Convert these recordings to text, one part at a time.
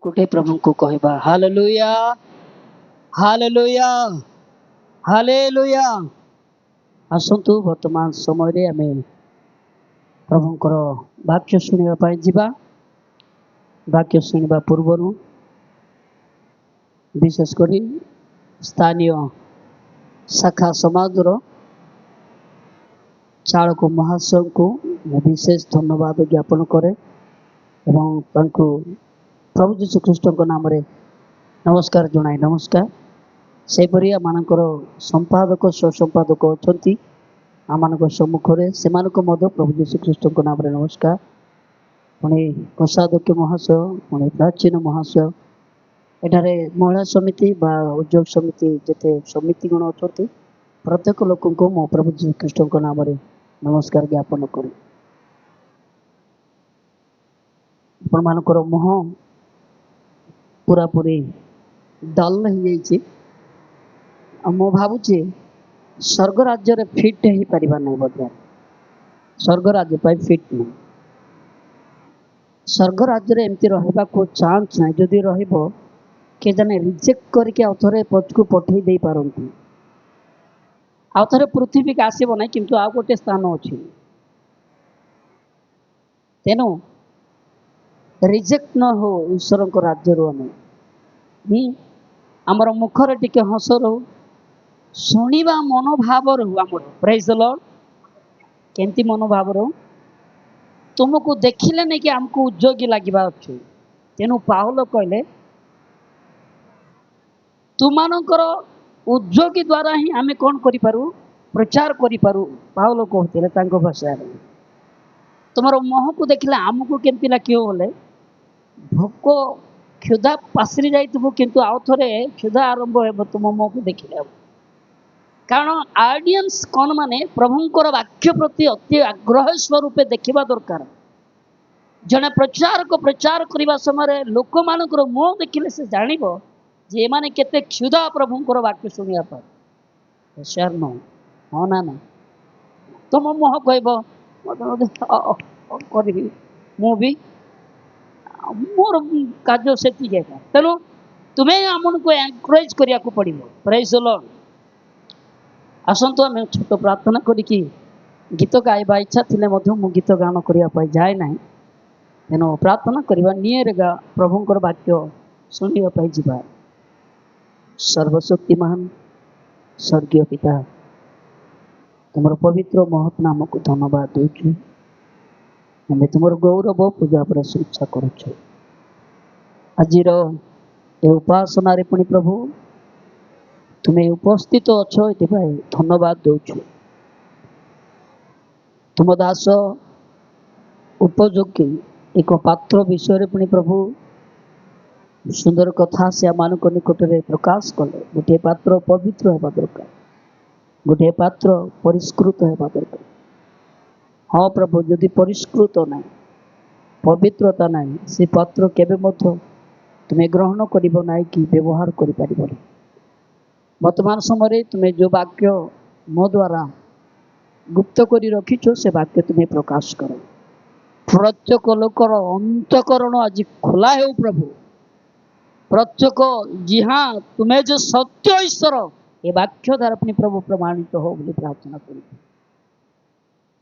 गोटे प्रभु को कहवा हालेलुया हालेलुया हालेलुया। आसतु वर्तमान समय आम प्रभुंकर वाक्य शुणा जीवा। वाक्य शुणा पूर्वर विशेषकर स्थानीय शाखा समाज चालक महाशय को विशेष धन्यवाद ज्ञापन करे एवं प्रभु जीशु ख्रीष्ट नाम रे नमस्कार जनाए। नमस्कार सेपरी आमर संपादक सहसंपादक अच्छा आम सम्मुखें से प्रभु जीशु ख्रीष्ट नाम रे नमस्कार। पुणी कोषाध्यक्ष महाशय पुणी प्राचीन महाशय एठारे महिला समिति बा उद्योग समिति जिते समिति गण अच्छा प्रत्येक लोक मो प्रभु जीशु ख्रीष्ट नाम रे नमस्कार ज्ञापन करें। आपणकर मुह पूरापूरी डल हो मु भावुची स्वर्ग राज्य फिट हो पार नहीं बोध स्वर्ग राज्य फिट नहीं। स्वर्ग राज्य एमती रहा चांस ना जदि किए जाने रिजेक्ट करके आउ थे पछकू पठे दे पारती आउ थे पृथ्वी की आसब ना किंतु आउ गोटे स्थान अच्छी तेणु रिजेक्ट न हो ईश्वर को राज्य आम आमर मुखर टिके हस रो शुणा मनोभाव रू आम प्रेज द लॉर्ड केमती मनोभाव रो तुमको देखिले नहीं कि आमको उद्योगी लगे अच्छे। तेणु पाहुल कहले तुमानकर उद्योगी द्वारा ही आम कौन करूँ प्रचार करूँ। पाहुल कहते भाषा तुम मुह को देखिले आमको केमती लगे बोले भोक क्षुधा पासरी जाइबू किंतु आउ थे क्षुधा आरंभ हो तुम मुह को देखिले कारण ऑडियंस कौन माने प्रभुंकर वाक्य प्रति अति आग्रह स्वरूप देखा दरकार। जड़े प्रचार को प्रचार करने समय लोक मान मुह देखिले से जान जे माने केते क्षुधा प्रभुंकर वाक्य शुणा होशियार न हाँ ना ना तुम मुह कह मुझे मोर कार्य से तेणु तुम्हें आमको एनकरेज करिया को पड़ो। Praise the Lord. आसतु आम छोट प्रार्थना करिकी गीत गाइबा इच्छा थिले मु गीत गान करने जाए ना तेणु प्रार्थना करवा निये गा प्रभुंकर वाक्य शुणा जा। सर्वशक्तिमान स्वर्गीय पिता तुम पवित्र महत् नाम को धन्यवाद दूचु। आम तुम गौरव पूजा प्रशंसा करुचु। आज उपासना पुणी प्रभु तुम्हें उपस्थित अच्छ ये धन्यवाद दूचु। तुम दास उपयोगी एक पात्र विषय पुणी प्रभु सुंदर कथा से आम निकट में प्रकाश कले। गोटे पात्र पवित्र होगा दरकार गोटे पात्र परिष्कृत होगा दरकार। हाँ प्रभु जदि परिष्कृत ना पवित्रता ना से पात्र केबे तुम्हें ग्रहण कर कि व्यवहार कर वर्तमान समय तुम्हें जो वाक्य मो द्वारा गुप्त कर रखिछ से वाक्य तुम्हें प्रकाश कर प्रत्येक लोकर अंतकरण आज खोला हो प्रभु। प्रत्येक जी हाँ तुम्हें जो सत्य ईश्वर ये वाक्य द्वारा अपनी प्रभु प्रमाणित हो बोली प्रार्थना कर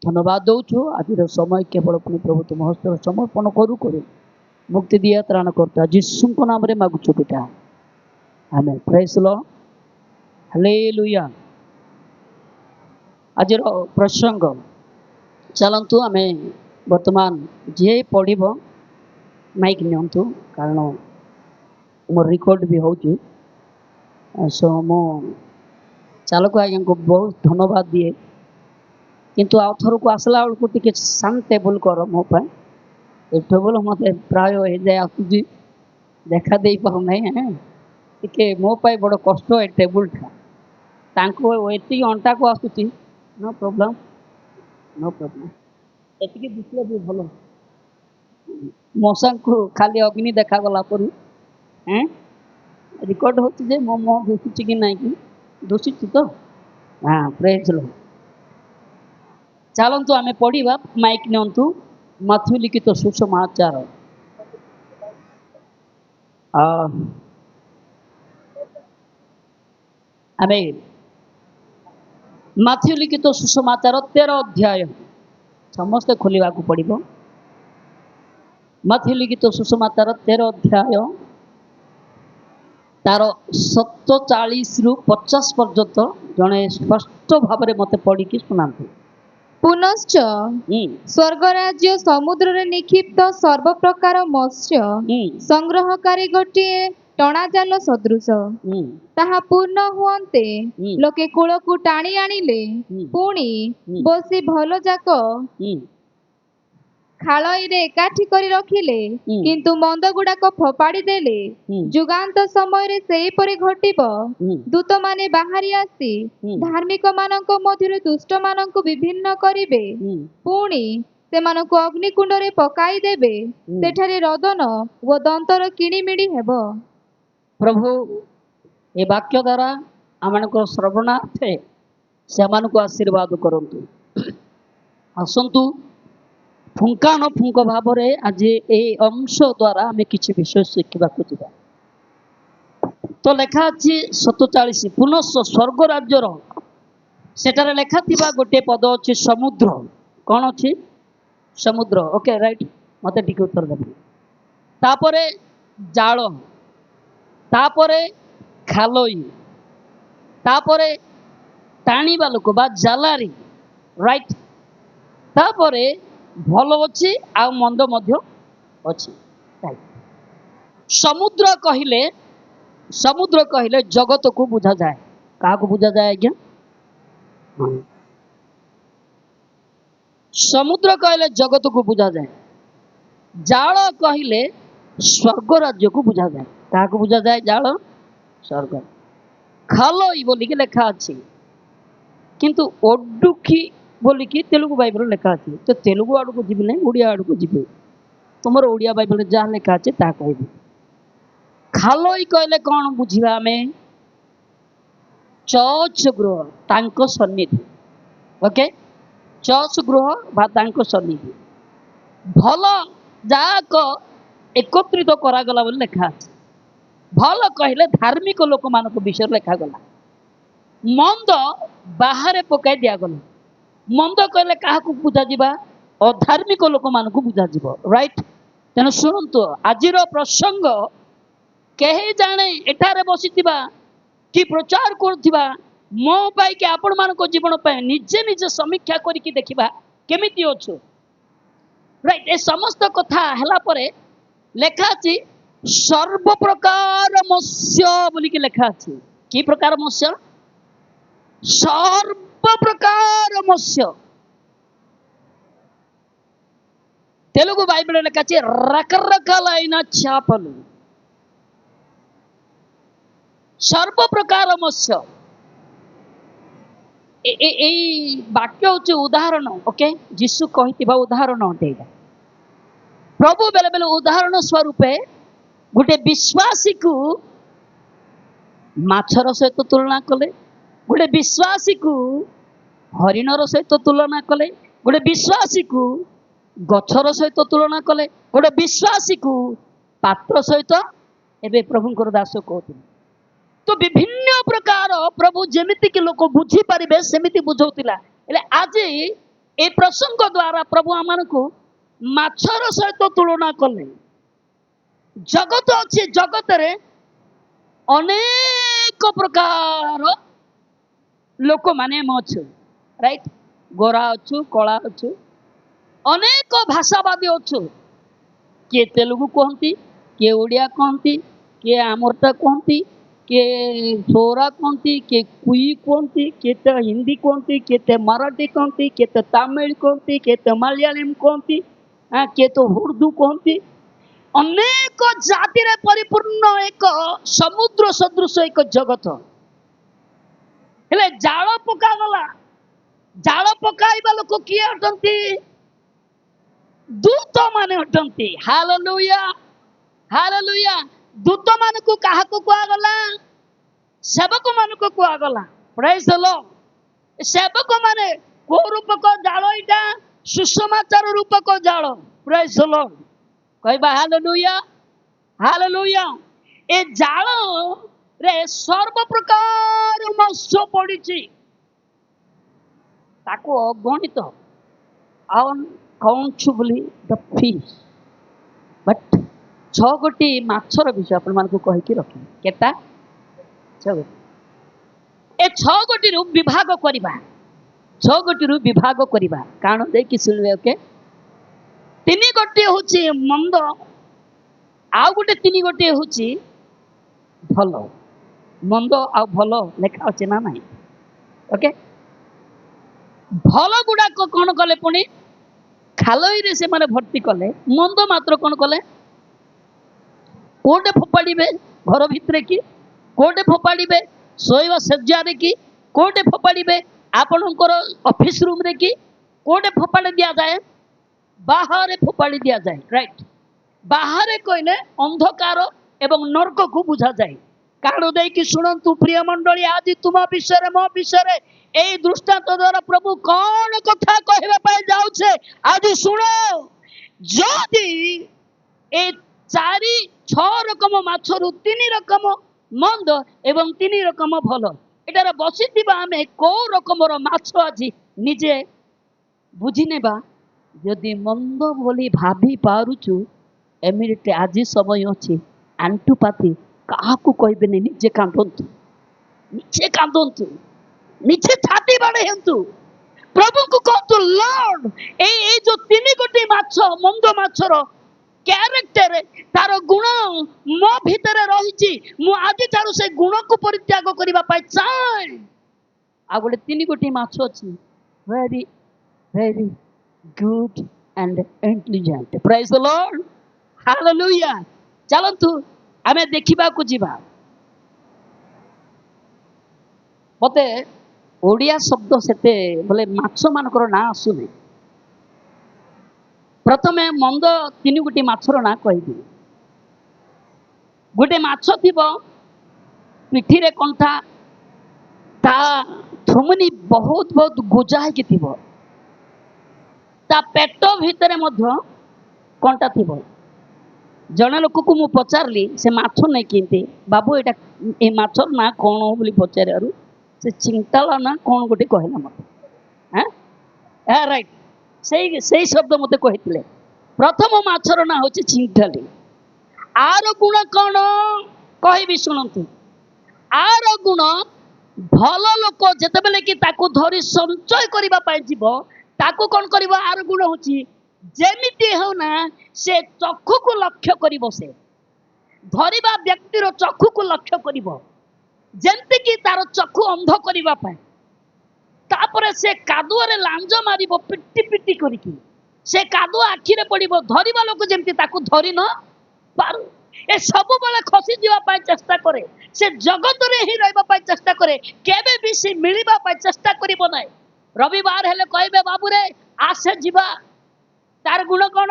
धन्यवाद दौचु। आज समय केवल अपनी प्रभु तुम हस्त समर्पण करू करू मुक्ति दिया त्राण करता यीशु को नाम रे मागुछु पिता amen. Praise the lord hallelujah. आज प्रसंग चलतु आम वर्तमान जी पढ़ माइक नियंतु कारण मोर रिकॉर्ड भी हो सो मो चालक आज्ञा को बहुत धन्यवाद दिए किंतु आउ थर को आसला बेलू टे सान टेबल कर मो टेबल मत प्राय हो जाए आसूँ देखा दे पाऊना टे मो बड़ कष्ट है टेबुल ये अंटा को आसूँ नो प्रोब्लेम ये दिखले भी भल मशा को खाली अग्नि देखा गला पर रिकॉर्ड होती मो मुह दुषुची कि ना कि दुषुची तो हाँ प्रेज लो। चलतु आम पढ़ा माइक नियंतु मथु लिखित सुसमाचार ଆମେ ମାଥ୍ୟୁ ଲିଖିତ ସୁସମାଚାର 13 ଅଧ୍ୟାୟ ସମସ୍ତେ ଖୋଲିବାକୁ ପଡ଼ିବ। ମାଥ୍ୟୁ ଲିଖିତ ସୁସମାଚାର 13 ଅଧ୍ୟାୟ ତାର 47 ରୁ 50 ପର୍ଯ୍ୟନ୍ତ ଜଣେ ସ୍ପଷ୍ଟ ଭାବରେ ମତେ ପଢ଼ିକି ଶୁଣାନ୍ତୁ। पुनश्च स्वर्गराज्य समुद्र निक्षिप्त सर्वप्रकार मत्स्य संग्रहकारी गोटे टणाजाल सदृश ताहा पूर्ण हुअन्ते लोके कूलकु टाणी आनिले पुणी बसी भल जाक खालईरे एकाठी करी रखिले किंतु मंद गुड़ाक फोपाड़ी देले जुगांत समय रे सेहीपरि घटिब। दूत माने बाहरी आसी धार्मिक मानक मध्यरे दुष्ट मानक विभिन्न करिवे पुणी सेमानकु अग्निकुंड रे पकाई देबे सेठारे रदन व दंतर किणिमिणी हेबो। प्रभु ए वाक्य द्वारा आमनको श्रवणार्थे सेमानकु आशीर्वाद करंतु। आसंतु फुंका न फुंक भाव में आज ए अंश द्वारा आम किसी विषय शिखा तो लेखा अच्छी 47 पुनश्च स्वर्ग राज्यर सेटारे लेखा थिबा गोटे पद अच्छी समुद्र कौन अच्छी समुद्र ओके राइट मत टिके उत्तर देव तापरे जाल तापरे खालई तापरे टाणीबा लोक बा जालारी राइट तापरे भल अच्छी आ मंद मध्य अच्छी। समुद्र कहले जगत को बुझा जाए क्या बुझा जाए आज्ञा समुद्र कहले जगत को बुझा जाए जाल कहले स्वर्ग राज्य को बुझा जाए क्या बुझा जाए जाल स्वर्ग खालई बोलिकी लेखा अच्छी किंतु ओडुखी बोलिकी तेलुगु बाइबल लेखा अच्छे तो तेलुगु आड़ को जी ना ओडिया आड़ को जी तुम ओडिया बाइबल जहाँ लेखा अच्छे ता कह खालई कहले कौन बुझा आम चर्च गृह तांको सन्निधि ओके चर्च गृह बा तांको सन्निधि भल जाक एकत्रित करागला बोली लेखा अच्छे भल कहले धार्मिक लोक मान विषय लेखा गला मंद बाहर पकाई दिगला मंद कहले क्या बुझा जा अधार्मिक लोक मान बुझा जा राइट तेणु शुणु आज प्रसंग कहीं जाने एठारे बसी कि प्रचार करुवा मो पाई आपण मान जीवन निजे निजे समीक्षा करके देखा केमिति अच्छु राइट ए समस्त कथा हैला परे लेखा अच्छी सर्व प्रकार मत्स्य बोलिकी लेखा अच्छी कि प्रकार मत्स्य सर्व प्रकार मत्स्य तेलुगु बाइबल लेखा अच्छी रकरकालैन చేపలు सर्व प्रकार मत्स्य वाक्य हूँ उदाहरण ओके जीशु कही उदाहरण अटे प्रभु बेले बेले उदाहरण स्वरूप गोटे विश्वासी को माछर सहित तुलना कले गोटे विश्वासी को हरिणर सहित तुलना कले गोटे विश्वासी को गछर सहित तुलना कले गोटे विश्वासी को पात्र सहित एवं प्रभुंकर दास कहते तो विभिन्न प्रकार प्रभु जेमिति कि लोक बुझी पारे सेमिति बुझौतिला आज ए प्रसंग द्वारा प्रभु आम को माछर सहित तुलना कले जगत अच्छे जगत रे अनेक प्रकार लोक माने अच्छु राइट गोरा अच्छु कला अच्छु अनेक भाषावादी अच्छु किए तेलुगु कहती किए ओडिया कहती किए आमरटा कहती किए सोरा कहती किए कुई कहती किए तो हिंदी कहती किए तो मराठी कहती किए तो तमिल कहती किए तो मलयालम कहती किए तो उर्दू कहती अनेक जाति रे परिपूर्ण एक समुद्र सदृश एक जगत हेले जाल पका गला जाल पकाइबा लोक किए अटंती दूत माने अटंती हालेलुया हालेलुया दूत मान को कहा को गला सेवक मान को गला प्रेज द लॉर्ड सेवक माने को रूपक जाल इटा सुसमाचार रूपक जाल प्रेज द लॉर्ड कहबा हालेलुया हालेलुया ଏ ଜାଳରେ ସର୍ବ ପ୍ରକାର ମତ୍ସ୍ୟ ପଡିଛି, ତାକୁ ଅଗଣିତ uncountable the fish. But 6 ଗୋଟି ମାଛର ବିଷୟ ଆପଣମାନଙ୍କୁ କହିକି ରଖିବି। କେତା? 6 ଗୋଟି। ଏ 6 ଗୋଟିରୁ ବିଭାଗ କରିବା, 6 ଗୋଟିରୁ ବିଭାଗ କରିବା। କାରଣ ଦେଇକି ଶୁଣିବେ। ଓକେ, 3 ଗୋଟି ହଉଛି ମନ୍ଦ, ଆଉ ଗୋଟେ 3 ଗୋଟି ହଉଛି ଭଲ। ମନ୍ଦ ଆଉ ଭଲ ଲେଖା ଅଛି ନା ନାହିଁ? ଓକେ, ଭଲ ଗୁଡାକ କଣ କଲେ? ପୁଣି ଖାଲଇରେ ସେମାନେ ଭର୍ତ୍ତି କଲେ। ମନ୍ଦ ମାତ୍ର କଣ କଲେ? କୋଉଟେ ଫୋପାଡ଼ିବେ? ଘର ଭିତରେ କି? କୋଉଟେ ଫୋପାଡ଼ିବେ? ଶୋଇବା ଶଯ୍ୟାରେ କି? କୋଉଟେ ଫୋପାଡ଼ିବେ? ଆପଣଙ୍କର ଅଫିସ ରୁମରେ କି? କୋଉଟେ ଫୋପାଡ଼ି ଦିଆଯାଏ? ବାହାରେ ଫୋପାଡ଼ି ଦିଆଯାଏ। ରାଇଟ, ବାହାରେ କହିଲେ ଅନ୍ଧକାର ଏବଂ ନର୍କକୁ ବୁଝାଯାଏ। କାରଣ ଦେଇକି ଶୁଣନ୍ତୁ ପ୍ରିୟ ମଣ୍ଡଳୀ, ଆଜି ତୁମ ବିଷୟରେ ମୋ ବିଷୟରେ এই ଦୃଷ୍ଟାନ୍ତ ଦ୍ୱାରା ପ୍ରଭୁ କଣ କଥା କହିବା ପାଇଁ ଯାଉଛେ ଆଜି ଶୁଣ। ଯଦି ଏ 4-6 ରକମ ମାଛରୁ 3 ରକମ ମନ୍ଦ ଏବଂ 3 ରକମ ଭଲ, ଏଟାରେ ବସିଥିବା ଆମେ କୋଉ ରକମର ମାଛ ଆଜି ନିଜେ ବୁଝିନେବା। ଯଦି ମନ୍ଦ ବୋଲି ଭାବି ପାରୁଛୁ, ଏମିତି ଆଜି ସମୟ ଅଛି। ଆଣ୍ଠୁପାତି କାହାକୁ କହିବେନି, ନିଜେ କାନ୍ଦନ୍ତୁ, ନିଜେ କାନ୍ଦନ୍ତୁ, ନିଜେ ଛାତି ବାଡ଼େଇନ୍ତୁ, ପ୍ରଭୁଙ୍କୁ କହନ୍ତୁ, ଲର୍ଡ ଏଇ ଯୋଉ 3 ଗୋଟି ମାଛ, ମନ୍ଦ ମାଛର କ୍ୟାରେକ୍ଟର, ତାର ଗୁଣ ମୋ ଭିତରେ ରହିଛି, ମୁଁ ଆଜି ଠାରୁ ସେ ଗୁଣକୁ ପରିତ୍ୟାଗ କରିବା ପାଇଁ ଚାହେଁ। ଆଉ ଗୋଟେ 3 ଗୋଟି ମାଛ ଅଛି, very very good and intelligent. ପ୍ରେଜ୍ ଦ ଲର୍ଡ, ହାଲେଲୁୟା। ଚାଲନ୍ତୁ ଆମେ ଦେଖିବାକୁ ଯିବା। ମତେ ଓଡ଼ିଆ ଶବ୍ଦ ସେତେ ବୋଲେ ମାଛ ମାନଙ୍କର ନାଁ ଆସୁନି। ପ୍ରଥମେ ମନ୍ଦ 3 ଗୋଟି ମାଛର ନାଁ କହିବି। ଗୋଟେ ମାଛ ଥିବ, ପିଠିରେ କଣ୍ଟା, ତା ଥୁମୁନି ବହୁତ ବହୁତ ଗୋଜା ହେଇକି ଥିବ, ତା ପେଟ ଭିତରେ ମଧ୍ୟ କଣ୍ଟା ଥିବ। ଜଣେ ଲୋକକୁ ମୁଁ ପଚାରିଲି, ସେ ମାଛ ନେଇକିନ୍ତି, ବାବୁ ଏଇଟା ଏ ମାଛର ନାଁ କଣ ବୋଲି ପଚାରିବାରୁ ସେ ଚିଙ୍ଟାଲା ନା କଣ ଗୋଟେ କହିଲା ମତେ। ରାଇଟ, ସେଇ ଶବ୍ଦ ମତେ କହିଥିଲେ। ପ୍ରଥମ ମାଛର ନାଁ ହଉଛି ଚିଙ୍ଟାଲି। ଆର ଗୁଣ କଣ କହିବି ଶୁଣନ୍ତୁ। ଆର ଗୁଣ, ଭଲ ଲୋକ ଯେତେବେଳେ କି ତାକୁ ଧରି ସଞ୍ଚୟ କରିବା ପାଇଁ ଯିବ, ତାକୁ କଣ କରିବ? ଆର ଗୁଣ ହଉଛି ଯେମିତି ହଉନା ସେ ଚକ୍ଷୁକୁ ଲକ୍ଷ୍ୟ କରିବ, ସେ ଧରିବା ବ୍ୟକ୍ତିର ଚକ୍ଷୁକୁ ଲକ୍ଷ୍ୟ କରିବ, ଯେମିତିକି ତାର ଚକ୍ଷୁ ଅନ୍ଧ କରିବା ପାଇଁ। ତାପରେ ସେ କାଦୁଅରେ ଲାଞ୍ଜ ମାରିବ ପିଟି ପିଟି କରିକି, ସେ କାଦୁଅ ଆଖିରେ ପଡିବ, ଧରିବା ଲୋକ ଯେମିତି ତାକୁ ଧରି ନ ପାରୁ। ଏ ସବୁବେଳେ ଖସି ଯିବା ପାଇଁ ଚେଷ୍ଟା କରେ, ସେ ଜଗତରେ ହିଁ ରହିବା ପାଇଁ ଚେଷ୍ଟା କରେ, କେବେ ବି ସେ ମିଳିବା ପାଇଁ ଚେଷ୍ଟା କରିବ ନାହିଁ। ରବିବାର ହେଲେ କହିବେ ବାବୁରେ ଆସେ ଯିବା। ତାର ଗୁଣ କଣ?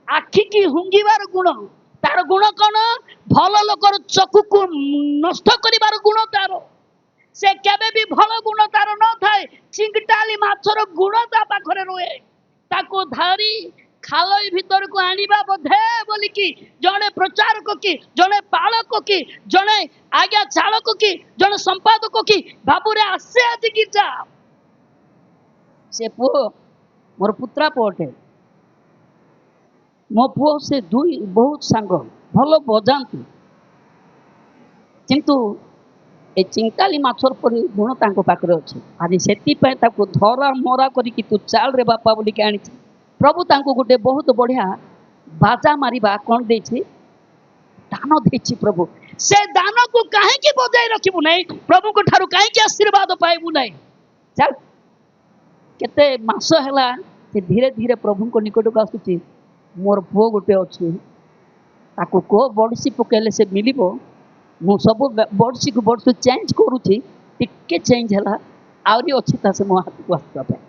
ଆଖିକି ହୁଙ୍ଗିବାର ଗୁଣ। ତାର ଗୁଣ କଣ? ଭଲ ଲୋକର ଚକ୍ଷୁକୁ ନଷ୍ଟ କରିବାର ଗୁଣ ତାର। ସେ କେବେ ବି ଭଲ ଗୁଣ ତାର ନଥାଏ। ଚିଙ୍ଟାଲି ମାଛର ଗୁଣ ତା ପାଖରେ ରୁହେ। ତାକୁ ଧରି ଖାଲଇ ଭିତରକୁ ଆଣିବା ବୋଧେ ବୋଲିକି ଜଣେ ପ୍ରଚାରକ କି, ଜଣେ ପାଳକ କି, ଜଣେ ଆଜ୍ଞା ଚାଳକ କି, ଜଣେ ସମ୍ପାଦକ କି ବାବୁରେ ଆସେ ଆଜି ଗୀର୍ଜା। ସେ ପୁଅ ମୋର ପୁତ୍ରା ପୁଅଟେ, ମୋ ପୁଅ ସେ ଦୁଇ ବହୁତ ସାଙ୍ଗ, ଭଲ ବଜାନ୍ତି, କିନ୍ତୁ ଏ ଚିଙ୍ଟାଲି ମାଛର ପରି ଗୁଣ ତାଙ୍କ ପାଖରେ ଅଛି। ଆଜି ସେଥିପାଇଁ ତାକୁ ଧରା ମରା କରିକି ତୁ ଚାଲରେ ବାପା ବୋଲିକି ଆଣିଛି। ପ୍ରଭୁ ତାଙ୍କୁ ଗୋଟେ ବହୁତ ବଢିଆ ବାଜା ମାରିବା କଣ ଦେଇଛି? ଦାନ ଦେଇଛି ପ୍ରଭୁ। ସେ ଦାନକୁ କାହିଁକି ବଜାଇ ରଖିବୁ ନାହିଁ? ପ୍ରଭୁଙ୍କ ଠାରୁ କାହିଁକି ଆଶୀର୍ବାଦ ପାଇବୁ ନାହିଁ? ଚାଲ, କେତେ ମାସ ହେଲା ସେ ଧୀରେ ଧୀରେ ପ୍ରଭୁଙ୍କ ନିକଟକୁ ଆସୁଛି। ମୋର ପୁଅ ଗୋଟେ ଅଛି, ତାକୁ କୋ ବଡସି ପକେଇଲେ ସେ ମିଳିବ। ମୁଁ ସବୁ ବଡସିକୁ ବଡସି ଚେଞ୍ଜ କରୁଛି, ଟିକେ ଚେଞ୍ଜ ହେଲା, ଆହୁରି ଅଛି ତା ସେ ମୋ ହାତକୁ ଆସିବା ପାଇଁ।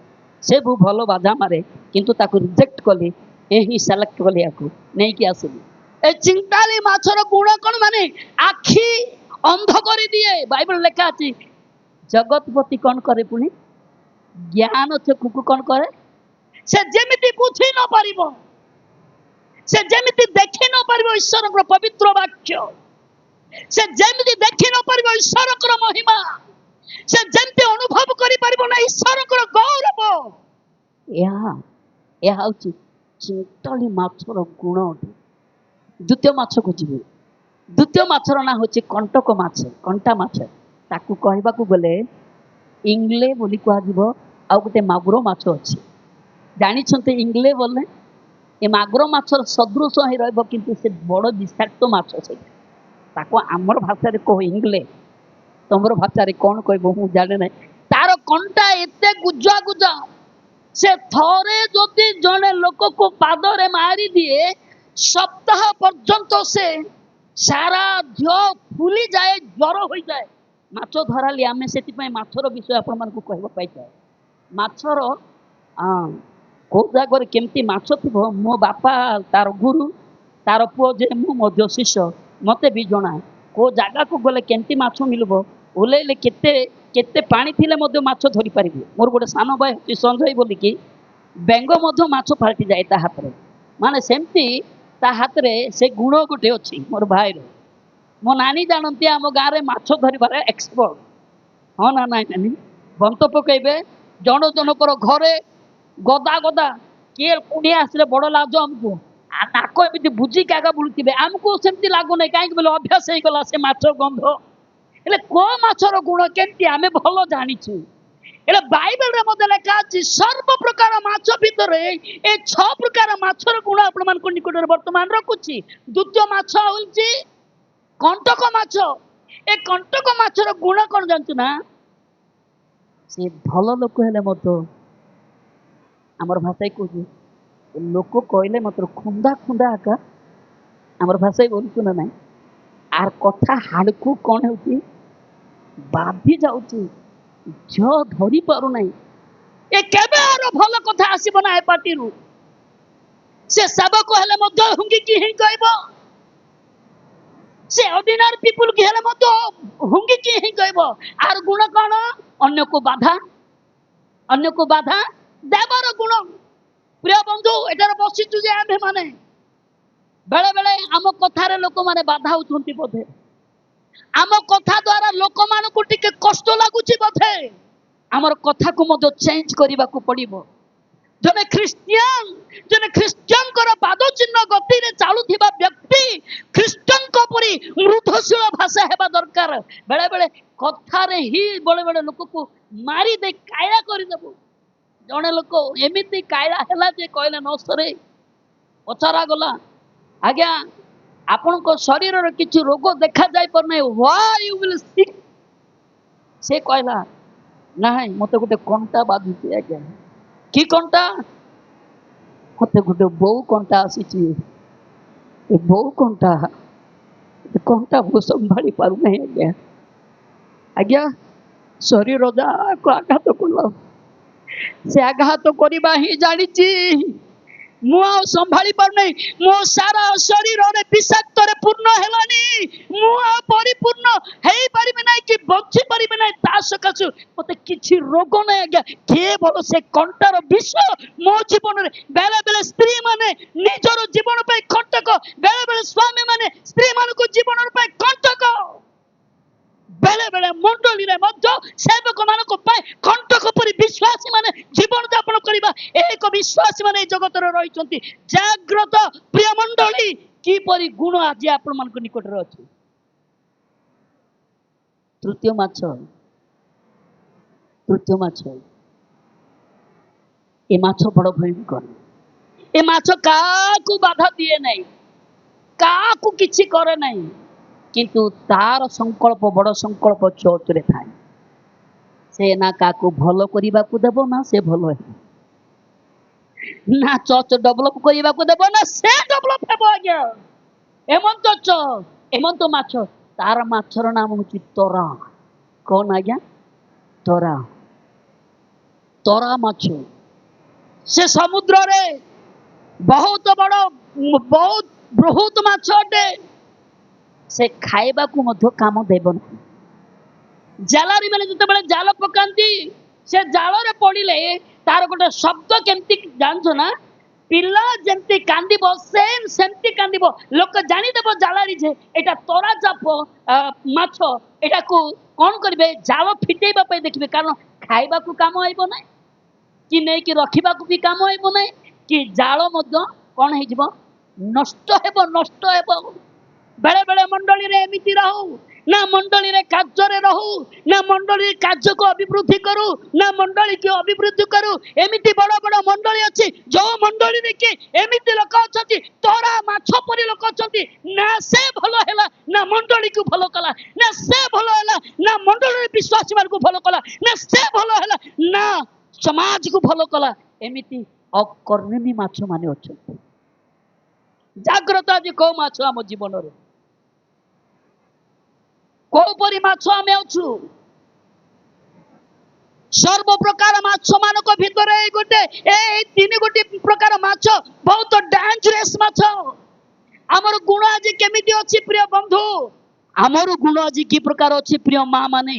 ସେ ବହୁ ଭଲ ବାଜା ମାରେ, କିନ୍ତୁ ତାକୁ ରିଜେକ୍ଟ କଲି, ଏହି ସେଲେକ୍ଟ କଲି, ୟାକୁ ନେଇକି ଆସିଲି। ଏ ଚିଙ୍ଟାଲି ମାଛର ଗୁଣ କଣ? ମାନେ ଆଖି ଅନ୍ଧ କରିଦିଏ। ବାଇବଲ ଲେଖା ଅଛି, ଜଗତପତି କଣ କରେ? ପୁଣି ଜ୍ଞାନ ଚକ୍ଷୁକୁ କଣ କରେ? ସେ ଯେମିତି ବୁଝି ନ ପାରିବ, ସେ ଯେମିତି ଦେଖି ନ ପାରିବ ଈଶ୍ୱରଙ୍କର ପବିତ୍ର ବାକ୍ୟ, से जेमती देखि न परिबो ईश्वरकर महिमा, से जेमती अनुभव करि परिबो ना ईश्वरकर गौरव। ଏହା ହେଉଛି ଚିନ୍ତଳି ମାଛର ଗୁଣ ଅଟେ। ଦ୍ୱିତୀୟ ମାଛକୁ ଯିବେ। ଦ୍ୱିତୀୟ ମାଛର ନାଁ ହେଉଛି କଣ୍ଟକ ମାଛ, କଣ୍ଟା ମାଛ। ତାକୁ କହିବାକୁ ଗଲେ ଇଂଲେ ବୋଲି କୁହାଯିବ। ଆଉ ଗୋଟେ ମାଗୁର ମାଛ ଅଛି, ଜାଣିଛନ୍ତି ଇଂଲେ ବୋଲେ ଏ ମାଗୁର ମାଛର ସଦୃଶ ହେଇ ରହିବ, କିନ୍ତୁ ସେ ବଡ଼ ବିଷାକ୍ତ ମାଛ ସେଇଟା। ତାକୁ ଆମର ଭାଷାରେ କହୁ ଇଂଲେ, ତମର ଭାଷାରେ କ'ଣ କହିବ ମୁଁ ଜାଣେ ନାହିଁ। ତାର କଣ୍ଟା ଏତେ ଗୁଜା ଗୁଜା, ସେ ଥରେ ଯଦି ଜଣେ ଲୋକକୁ ପାଦରେ ମାରିଦିଏ ସପ୍ତାହ ପର୍ଯ୍ୟନ୍ତ ସେ ସାରା ଦେହ ଫୁଲି ଯାଏ, ଜ୍ୱର ହୋଇଯାଏ। ମାଛ ଧରାଲି ଆମେ, ସେଥିପାଇଁ ମାଛର ବିଷୟ ଆପଣମାନଙ୍କୁ କହିବା ପାଇଁ ଚାହେଁ। ମାଛର କେଉଁ ଜାଗାରେ କେମିତି ମାଛ ଥିବ, ମୋ ବାପା ତାର ଗୁରୁ, ତାର ପୁଅ ଯେ ମୁଁ ମଧ୍ୟ ଶିଷ୍ୟ, ମୋତେ ବି ଜଣା କେଉଁ ଜାଗାକୁ ଗଲେ କେମିତି ମାଛ ମିଳିବ। ଓହ୍ଲେଇଲେ କେତେ କେତେ ପାଣି ଥିଲେ ମଧ୍ୟ ମାଛ ଧରିପାରିବେ। ମୋର ଗୋଟେ ସାନ ଭାଇ ଅଛି ସଞ୍ଜୟ ବୋଲିକି, ବେଙ୍ଗ ମଧ୍ୟ ମାଛ ପାଲଟି ଯାଏ ତା ହାତରେ। ମାନେ ସେମିତି ତା ହାତରେ ସେ ଗୁଣ ଗୋଟେ ଅଛି ମୋର ଭାଇର। ମୋ ନାନୀ ଜାଣନ୍ତି ଆମ ଗାଁରେ ମାଛ ଧରିବାରେ ଏକ୍ସପର୍ଟ। ହଁ ନା ନାଇଁ ନାନୀ? ବନ୍ତ ପକେଇବେ ଜଣ ଜଣଙ୍କର ଘରେ ଗଦା ଗଦା, କିଏ କୁଣିଆ ଆସିଲେ ବଡ଼ ଲାଜ ଆମକୁ, ନାକ ଏମିତି ବୁଝିକି ଆଗା ବୁଲୁଥିବେ। ଆମକୁ ସେମିତି ଲାଗୁନାହିଁ, କାହିଁକି ବୋଲେ ଅଭ୍ୟାସ ହେଇଗଲା ସେ ମାଛ ଗନ୍ଧ। ହେଲେ କୋଉ ମାଛର ଗୁଣ କେମିତି ଆମେ ଭଲ ଜାଣିଛୁ। ହେଲେ ବାଇବେଲରେ ମଧ୍ୟ ଲେଖା ଅଛି ସର୍ବ ପ୍ରକାର ମାଛ ଭିତରେ ଏ 6 ପ୍ରକାର ମାଛର ଗୁଣ ଆପଣମାନଙ୍କ ନିକଟରେ ବର୍ତ୍ତମାନ ରଖୁଛି। ଦ୍ୱିତୀୟ ମାଛ ହେଉଛି କଣ୍ଟକ ମାଛ। ଏ କଣ୍ଟକ ମାଛର ଗୁଣ କ'ଣ ଜାଣିଛୁ ନା? ସେ ଭଲ ଲୋକ ହେଲେ ମଧ୍ୟ, ଆମର ଭାଷାରେ କହୁଛୁ ଲୋକ କହିଲେ ମାତ୍ର ଖୁନ୍ଦା ଖୁନ୍ଦା ଆକା, ଆମର ଭାଷାରେ ବୋଲୁଛୁ ନା ନାହିଁ। ଆର କଥା ହାଡ଼କୁ କ'ଣ ହେଉଛି, ବାଧି ଯାଉଛି, ଝିଅ ଧରି ପାରୁନାହିଁ। ଏ କେବେ ଆର ଭଲ କଥା ଆସିବ ନା ଏ ପାଟିରୁ। ସେ ସେବକ ହେଲେ ମଧ୍ୟ ହୁଙ୍ଗିକି ହିଁ କହିବ, ସେ ଅର୍ଡିନାରୀ ପିପୁଲ କି ହେଲେ ମଧ୍ୟ ହୁଙ୍ଗିକି ହିଁ କହିବ। ଆର ଗୁଣ କ'ଣ? ଅନ୍ୟକୁ ବାଧା, ଅନ୍ୟକୁ ବାଧା ଦେବାର ଗୁଣ। ପ୍ରିୟ ବନ୍ଧୁ, ଏଠାରେ ବସିଛୁ ଯେ ଆମେ ମାନେ ବେଳେ ବେଳେ ଆମ କଥାରେ ଲୋକମାନେ ବାଧା ହେଉଛନ୍ତି ବୋଧେ, ଆମ କଥା ଦ୍ୱାରା ଲୋକମାନଙ୍କୁ ଟିକେ କଷ୍ଟ ଲାଗୁଛି ବୋଧେ। ଆମର କଥାକୁ ମଧ୍ୟ ଚେଞ୍ଜ କରିବାକୁ ପଡ଼ିବ। ଜଣେ ଖ୍ରୀଷ୍ଟିଆନଙ୍କର ପାଦ ଚିହ୍ନ ଗତିରେ ଚାଲୁଥିବା ବ୍ୟକ୍ତି ଖ୍ରୀଷ୍ଟଙ୍କ ପରି ମୃଦୁଶୀଳ ଭାଷା ହେବା ଦରକାର। ବେଳେ ବେଳେ କଥାରେ ହିଁ ବେଳେ ବେଳେ ଲୋକକୁ ମାରି ଦେଇ କାୟା କରିଦେବୁ। ଜଣେ ଲୋକ ଏମିତି କାୟା ହେଲା ଯେ କହିଲେ ନ ସରେ। ପଚରା ଗଲା, ଆଜ୍ଞା ଆପଣଙ୍କ ଶରୀରରେ କିଛି ରୋଗ ଦେଖାଯାଇ ପାରୁନାହିଁ, ହ୍ୱାଇ ୟୁ ୱିଲ୍ ସିକ୍। ସେ କହିଲା ନାହିଁ, ମୋତେ ଗୋଟେ କଣ୍ଟା ବାଜୁଛି ଆଜ୍ଞା। କି କଣ୍ଟା? ମୋତେ ଗୋଟେ ବୋଉ କଣ୍ଟା ଆସିଛି। ଏ ବୋଉ କଣ୍ଟା, କଣ୍ଟା ମୁଁ ସମ୍ଭାଳି ପାରୁନାହିଁ ଆଜ୍ଞା। ଆଜ୍ଞା ଶରୀର ଯାହାକୁ ଆଘାତ କଲ, ସେ ଆଘାତ କରିବା ହିଁ ଜାଣିଛି। ମୁଁ ଆଉ ସମ୍ଭାଳି ପାରୁନାହିଁ। ମୋ ସାରା ଶରୀରରେ ବିଷାକ୍ତରେ ପୂର୍ଣ୍ଣ ହେଲାନି। ମୁଁ ଆଉ ପରିପୂର୍ଣ୍ଣ ହେଇପାରିବି ନାହିଁ କି ବଞ୍ଚି ପାରିବି ନାହିଁ। ତା ସକାଶୁ ମତେ କିଛି ରୋଗ ନାହିଁ ଆଜ୍ଞା, କେବଳ ସେ କଣ୍ଟାର ବିଷ ମୋ ଜୀବନରେ। ବେଳେ ବେଳେ ସ୍ତ୍ରୀ ମାନେ ନିଜର ଜୀବନ ପାଇଁ କଣ୍ଟକ, ବେଳେ ବେଳେ ସ୍ୱାମୀ ମାନେ ସ୍ତ୍ରୀ ମାନଙ୍କ ଜୀବନ ପାଇଁ କଣ୍ଟକ, ବେଳେ ବେଳେ ମଣ୍ଡଳୀରେ ମଧ୍ୟ ସେବକ ମାନଙ୍କ ପାଇଁ କଣ୍ଟକ ପରି ବିଶ୍ୱାସୀ ମାନେ ଜୀବନ ଯାପନ କରିବା। ଏକ ବିଶ୍ୱାସୀ ମାନେ এই ଜଗତରେ ରହିଛନ୍ତି। ଜାଗ୍ରତ ପ୍ରିୟ ମଣ୍ଡଳୀ, କିପରି ଗୁଣ ଆଜି ଆପଣମାନଙ୍କ ନିକଟରେ ଅଛି। ତୃତୀୟ ମାଛ, ଏ ମାଛ ବଡ଼ ଭୟଙ୍କର। ଏ ମାଛ କାହାକୁ ବାଧା ଦିଏ ନାହିଁ, କାହାକୁ କିଛି କରେ ନାହିଁ, କିନ୍ତୁ ତାର ସଂକଳ୍ପ ବଡ଼ ସଂକଳ୍ପ ଚର୍ଚ୍ଚରେ ଥାଏ। ସେ ନା କାହାକୁ ଭଲ କରିବାକୁ ଦେବ, ନା ସେ ଭଲ ହେବ, ନା ଚର୍ଚ୍ଚ ଡେଭଲପ କରିବାକୁ ଦେବ, ନା ସେ ଡେଭଲପ ହେବ ଆଜ୍ଞା। ଏମନ୍ତ ମାଛ, ତାର ମାଛର ନାମ ହେଉଛି ତରା। କଣ ଆଜ୍ଞା? ତରା। ତରା ମାଛ। ସେ ସମୁଦ୍ରରେ ବହୁତ ବଡ଼, ବହୁତ ମାଛ ଅଟେ। ସେ ଖାଇବାକୁ ମଧ୍ୟ କାମ ଦେବ ନାହିଁ। ଜାଲାରୀ ମାନେ ଯେତେବେଳେ ଜାଲ ପକାନ୍ତି, ସେ ଜାଲରେ ପଡ଼ିଲେ ତାର ଗୋଟେ ଶବ୍ଦ କେମିତି ଜାଣିଛ ନା? ପିଲା ଯେମିତି କାନ୍ଦିବ ସେମିତି କାନ୍ଦିବ। ଲୋକ ଜାଣିଦେବ ଜାଲାରି ଯେ ଏଇଟା ତରା ଚାପ ମାଛ, ଏଟାକୁ କଣ କରିବେ, ଜାଳ ଫିଟେଇବା ପାଇଁ ଦେଖିବେ। କାରଣ ଖାଇବାକୁ କାମ ଆଇବ ନାହିଁ, କି ନେଇକି ରଖିବାକୁ ବି କାମ ଆଇବ ନାହିଁ, କି ଜାଳ ମଧ୍ୟ କଣ ହେଇଯିବ, ନଷ୍ଟ ହେବ। ବେଳେ ବେଳେ ମଣ୍ଡଳୀରେ ଏମିତି ରହୁ, ନା ମଣ୍ଡଳୀରେ କାର୍ଯ୍ୟରେ ରହୁ, ନା ମଣ୍ଡଳୀ କାର୍ଯ୍ୟକୁ ଅଭିବୃଦ୍ଧି କରୁ, ନା ମଣ୍ଡଳୀକୁ ଅଭିବୃଦ୍ଧି କରୁ। ଏମିତି ବଡ ବଡ ମଣ୍ଡଳୀ ଅଛି, ଯୋଉ ମଣ୍ଡଳୀରେ କି ଏମିତି ଲୋକ ଅଛନ୍ତି, ତରା ମାଛ ପରି ଲୋକ ଅଛନ୍ତି। ନା ସେ ଭଲ ହେଲା, ନା ମଣ୍ଡଳୀକୁ ଭଲ କଲା, ନା ସେ ଭଲ ହେଲା, ନା ମଣ୍ଡଳୀରେ ବିଶ୍ୱାସୀ ମାନଙ୍କୁ ଭଲ କଲା, ନା ସେ ଭଲ ହେଲା, ନା ସମାଜକୁ ଭଲ କଲା। ଏମିତି ଅକର୍ମୀ ମାଛ ମାନେ ଅଛନ୍ତି। ଜାଗ୍ରତ ଆଜି କୋଉ ମାଛ ଆମ ଜୀବନରେ, କୋଉପରି ମାଛ ଆମେ ଅଛୁ? ସର୍ବ ପ୍ରକାର ମାଛ ମାନଙ୍କ ଭିତରେ ଏଇ ତିନି ଗୋଟି ପ୍ରକାର ମାଛ ବହୁତ ଡେଞ୍ଜରସ୍ ମାଛ। ଆମର ଗୁଣ ଆଜି କେମିତି ଅଛି ପ୍ରିୟ ବନ୍ଧୁ? ଆମର ଗୁଣ ଆଜି କି ପ୍ରକାର ଅଛି ପ୍ରିୟ ମା ମାନେ,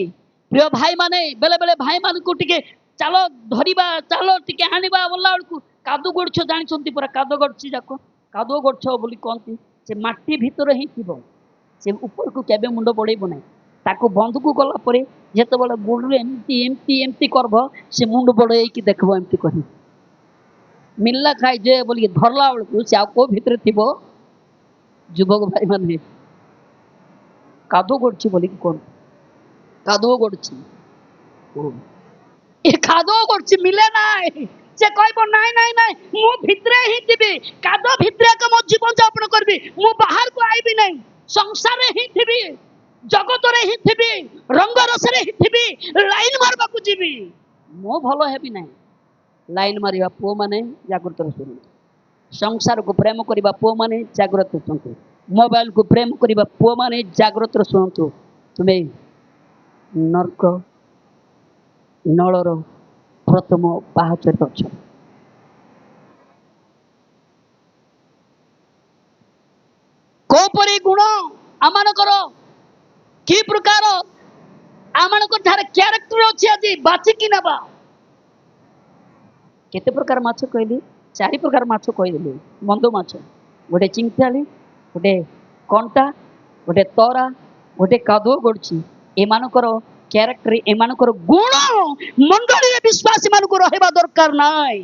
ପ୍ରିୟ ଭାଇ ମାନେ? ବେଳେ ବେଳେ ଭାଇ ମାନଙ୍କୁ ଟିକେ ଚାଲ ଧରିବା, ଚାଲ ଟିକେ ଆଣିବା ବୋଲା ବେଳକୁ କାଦୁ ଗଡଛ, ଜାଣିଛନ୍ତି ପୁରା କାଦୁ ଗଡଛି ଯାକ, କାଦୁ ଗଡଛ ବୋଲି କହନ୍ତି। ସେ ମାଟି ଭିତରେ ହିଁ ଥିବ, ସେ ଉପରକୁ କେବେ ମୁଣ୍ଡ ବଢେଇବ ନାହିଁ। ତାକୁ ବନ୍ଧକୁ ଗଲା ପରେ ଯେତେବେଳେ ଗୋଡରେ ଏମିତି ଏମିତି ଏମିତି କରବ, ସେ ମୁଣ୍ଡ ବଢେଇକି ଦେଖିବ, ଏମିତି କରି ମିଲ୍ଲା ଖାଇଯେ ବୋଲିକି ଧରଲା ବେଳକୁ ସେ ଆଉ କୋଉ ଭିତରେ ଥିବ? ଯୁବକ ଭାଇ ମାନେ, କାଦୁ ଗଡୁଛି ବୋଲିକି କହନ୍ତି, କାଦୁଅ ଗଡୁଛି, ଏ କାଦୁଅ ଗଡୁଛି ମିଲେ ନାହିଁ। ସେ କହିବ ନାଇଁ ନାଇଁ ନାଇଁ, ମୁଁ ଭିତରେ ହିଁ ଥିବି, କାଦୁଅ ଭିତରେ ମୋ ଜୀବନ ଯାପନ କରିବି, ମୁଁ ବାହାରକୁ ଆଇବି ନାହିଁ, ସଂସାରରେ ହିଁ ଥିବି, ଜଗତରେ ହିଁ ଥିବି, ରଙ୍ଗରସରେ ହିଁ ଥିବି, ଲାଇନ ମାରିବାକୁ ଯିବି, ମୁଁ ଭଲ ହେବି ନାହିଁ। ଲାଇନ ମାରିବା ପୁଅ ମାନେ ଜାଗ୍ରତ ଶୁଣନ୍ତୁ, ସଂସାରକୁ ପ୍ରେମ କରିବା ପୁଅ ମାନେ ଜାଗ୍ରତ ଶୁଣନ୍ତୁ, ମୋବାଇଲକୁ ପ୍ରେମ କରିବା ପୁଅ ମାନେ ଜାଗ୍ରତ ଶୁଣନ୍ତୁ। ତୁମେ ନର୍କ ନଳର ପ୍ରଥମ ପାହାଚରେ ଅଛ। କୋପରି ଗୁଣ ଆମମାନଙ୍କର, କି ପ୍ରକାର ଆମମାନଙ୍କର ଠାରେ କ୍ୟାରେକ୍ଟର ଅଛି, ଆଜି ବାଛିକି ନେବା। କେତେ ପ୍ରକାର ମାଛ କହିଲି? 4 ପ୍ରକାର ମାଛ କହିଦେଲି। ମନ୍ଦ ମାଛ, ଗୋଟେ ଚିଙ୍କାଳି, ଗୋଟେ କଣ୍ଟା, ଗୋଟେ ତରା, ଗୋଟେ କାଦୁଅ ଗଡୁଛି। ଏମାନଙ୍କର କ୍ୟାରେକ୍ଟର, ଏମାନଙ୍କର ଗୁଣ ମଣ୍ଡଳୀରେ ବିଶ୍ୱାସୀ ମାନଙ୍କୁ ରହିବା ଦରକାର ନାହିଁ।